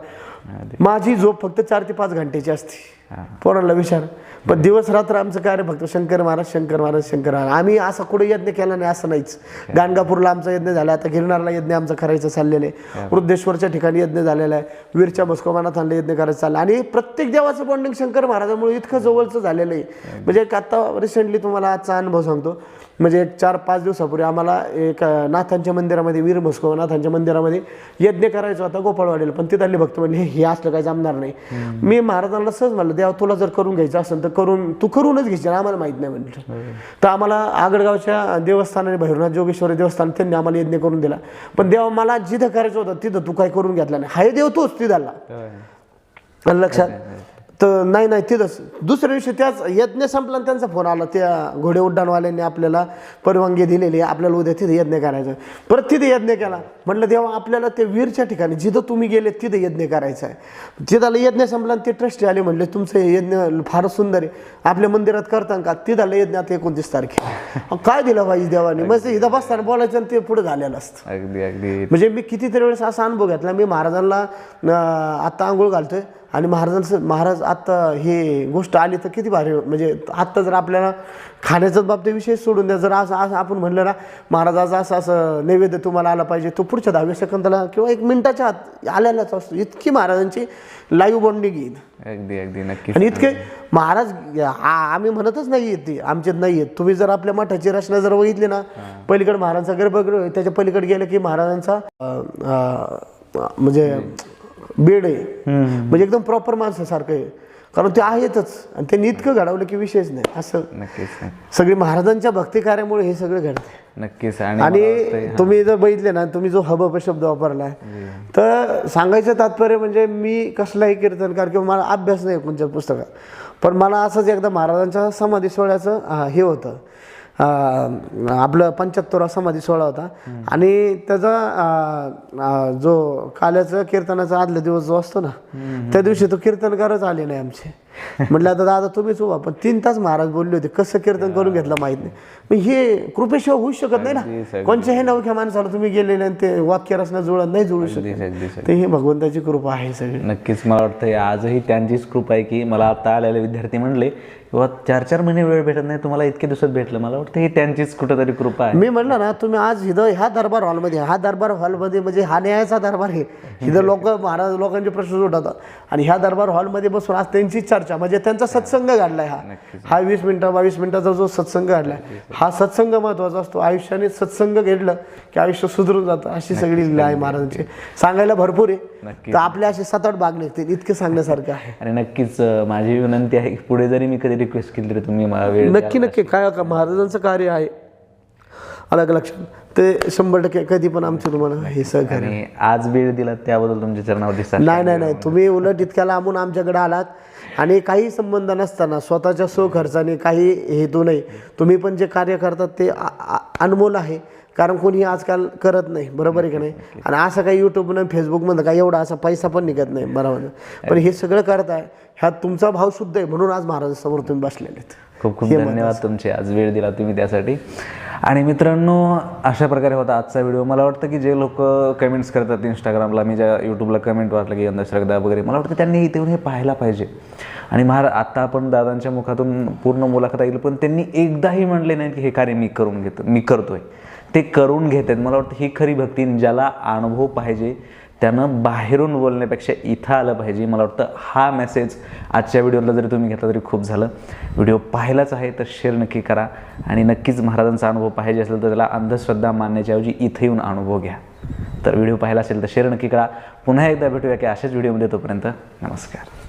माझी झोप फक्त 4 ते 5 घंटेची असते. पोरांना विचार. पण दिवस रात्र आमचं कार्य फक्त शंकर महाराज शंकर महाराज शंकर महाराज. आम्ही असा कुठे यज्ञ केला नाही असं नाहीच. गाणगापूरला आमचा यज्ञ झाला, आता गिरनारला यज्ञ आमचं करायचं चाललेलं आहे, वृद्धेश्वरच्या ठिकाणी यज्ञ झालेला आहे, वीरच्या भस्कोमानाथांना यज्ञ करायचं चाललं. आणि प्रत्येक देवाचं बॉन्डिंग शंकर महाराजांमुळे इतकं जवळचं झालेलं आहे. म्हणजे आता रिसेंटली तुम्हाला आजचा अनुभव सांगतो. म्हणजे एक 4-5 दिवसापूर्वी आम्हाला एक नाथांच्या मंदिरामध्ये, वीर भस्कोनाथांच्या मंदिरामध्ये यज्ञ करायचा होता गोपाळवाडीला. पण तिथले भक्त म्हणले हे असलं काही जमणार नाही. मी महाराजांना सहज म्हणलं, देवा तुला जर करून घ्यायचं असेल तर तू करूनच घ्यायची, आम्हाला माहित नाही म्हटलं. तर आम्हाला आगडगावच्या देवस्थानाने भैरवनाथ जोगेश्वरी देवस्थान त्यांनी आम्हाला यज्ञ करून दिला. पण देवा मला जिथं करायचं होतं तिथं तू काय करून घेतला नाही. हाय देव तोच तिथला लक्षात. तर नाही तिथंच दुसऱ्या दिवशी त्याच यज्ञ संपला त्यांचा फोन आला, त्या घोडे उड्डाणवाल्यांनी आपल्याला परवानगी दिलेली, आपल्याला उद्या तिथे यज्ञ करायचं. परत तिथे यज्ञ केला. म्हटलं देवा आपल्याला ते वीरच्या ठिकाणी जिथं तुम्ही गेले तिथे यज्ञ करायचं आहे. तिथं यज्ञ संपला ते ट्रस्टी आले, म्हणले तुमचं हे यज्ञ फारच सुंदर आहे, आपल्या मंदिरात करता का? तिथं यज्ञ आता 29 तारखे. काय दिलं पाहिजे देवाने? मग इथं बसताना बोलायचं आणि ते पुढे झालेलं असतं. अगदी अगदी. म्हणजे मी कितीतरी वेळेस असा अनुभव घेतला. मी महाराजांना आत्ता आंघोळ घालतोय आणि महाराज आत्ता हे गोष्ट आली तर किती भारी. म्हणजे आत्ता जर आपल्याला खाण्याचाच बाबतीत विषय सोडून द्या, जर असं आपण म्हणलं ना महाराज आज असं नैवेद्य तुम्हाला आला पाहिजे, तो पुढच्या 10 सेकंदाला किंवा 1 मिनिटाच्या आत आलेलाच असतो. इतकी महाराजांची लाईव्ह बॉन्डिंग येईल. अगदी अगदी नक्की. आणि इतके महाराज आम्ही म्हणतच नाही येत ते आमच्यात नाही येत. तुम्ही जर आपल्या मठाची रचना जर बघितली ना, पलीकडे महाराजांचा गर्भगृह, त्याच्या पलीकडे गेलं की महाराजांचा म्हणजे बेड आहे. म्हणजे एकदम प्रॉपर माणसासारखं आहे. कारण ते आहेतच आणि त्यांनी इतकं घडवलं की विषयच नाही. असं नक्कीच सगळी महाराजांच्या भक्ती कार्यामुळे हे सगळं घडते. नक्कीच. आणि तुम्ही जर बघितले ना, तुम्ही जो हब शब्द वापरलाय, तर सांगायचं तात्पर्य म्हणजे मी कसलाही कीर्तनकार किंवा मला अभ्यास नाही कोणत्या पुस्तकात, पण मला असंच एकदा महाराजांच्या समाधी सोहळ्याचं हे होतं. आपलं 75वा समाधी सोहळा होता आणि त्याचा जो काल्याचं कीर्तनाचा आदल्या दिवस जो असतो ना, त्या दिवशी तो कीर्तनकारच आले नाही आमचे. म्हटलं आता दादा तुम्हीच उभा. पण 3 तास महाराज बोलले होते, कसं कीर्तन करून घेतलं माहित नाही. मग हे कृपेशिवाय होऊच शकत नाही ना. कोणत्याही नवख्या माणसाला तुम्ही गेलेले आणि ते वाक्य रचना जुळत नाही जुळू शकत. ते ही भगवंताची कृपा आहे सगळी. नक्कीच. मला वाटतं आजही त्यांचीच कृपा आहे की मला आता आलेले विद्यार्थी म्हणले किंवा 4-4 महिने वेळ भेटत नाही, तुम्हाला इतके दिवसात भेटलं. मला वाटतं ही त्यांचीच कुठेतरी कृपा आहे. मी म्हणलं ना, तुम्ही आज इथं ह्या दरबार हॉलमध्ये, हा दरबार हॉलमध्ये म्हणजे हा न्यायाचा दरबार आहे. इथं महाराज लोकांचे प्रश्न सुटतात आणि ह्या दरबार हॉलमध्ये बसून आज त्यांची चर्चा, म्हणजे त्यांचा सत्संग घडलाय. हा 20 मिनिटं 22 मिनिटाचा जो सत्संग घडलाय, हा सत्संग महत्वाचा असतो. आयुष्याने सत्संग घडलं की आयुष्य सुधरून जातं. अशी सगळी लीला आहे महाराजांची. सांगायला भरपूर आहे, तर आपल्या असे 7-8 भाग निघतील, इतके सांगण्यासारखं आहे. आणि नक्कीच माझी विनंती आहे की पुढे जरी मी कधी रिक्वेस्ट केली तरी तुम्ही मला वेळ नक्की काय महाराजांचं कार्य आहे अलग लक्षात, ते 100% कधी पण आमचं तुम्हाला हे सहकार्य. आणि आज वेळ दिला त्याबद्दल तुमच्या चरणावरती नाही तुम्ही उलट इतक्या लांबून आमच्याकडे आलात आणि काही संबंध नसताना स्वतःच्या स्वखर्चाने काही हेतू नाही, तुम्ही पण जे कार्य करतात ते अनमोल आहे. कारण कोणी आजकाल करत नाही, बरोबर आहे का नाही. आणि असं काही यूट्यूबनं फेसबुकमध्ये काही एवढा असा पैसा पण निघत नाही, बरोबर. पण हे सगळं करताय ह्यात तुमचा भाव शुद्ध आहे, म्हणून आज महाराजांसमोर तुम्ही बसलेले आहेत. खूप खूप धन्यवाद तुमचे, आज वेळ दिला तुम्ही त्यासाठी. आणि मित्रांनो, अशा प्रकारे होता आजचा व्हिडिओ. मला वाटतं की जे लोक कमेंट्स करतात इंस्टाग्रामला, मी ज्या यूट्यूबला कमेंट वाटलं की यंदा श्रद्धा वगैरे, मला वाटतं त्यांनी इथे येऊन हे पाहायला पाहिजे. आणि आता आपण दादांच्या मुखातून पूर्ण मुलाखत ऐकली, पण त्यांनी एकदाही म्हणले नाही की हे कार्य मी करतोय. ते करून घेतात. मला वाटतं ही खरी भक्ती. ज्याला अनुभव पाहिजे त्यानं बाहेरून बोलण्यापेक्षा इथं आलं पाहिजे. मला वाटतं हा मेसेज आजच्या व्हिडिओला जरी तुम्ही घेतला तरी खूप झालं. व्हिडिओ पाहिलाच आहे तर शेअर नक्की करा आणि नक्कीच महाराजांचा अनुभव पाहिजे असेल तर त्याला अंधश्रद्धा मानण्याच्याऐवजी इथं येऊन अनुभव घ्या. तर व्हिडिओ पाहिला असेल तर शेअर नक्की करा. पुन्हा एकदा भेटूया की अशाच व्हिडिओमध्ये. तोपर्यंत नमस्कार.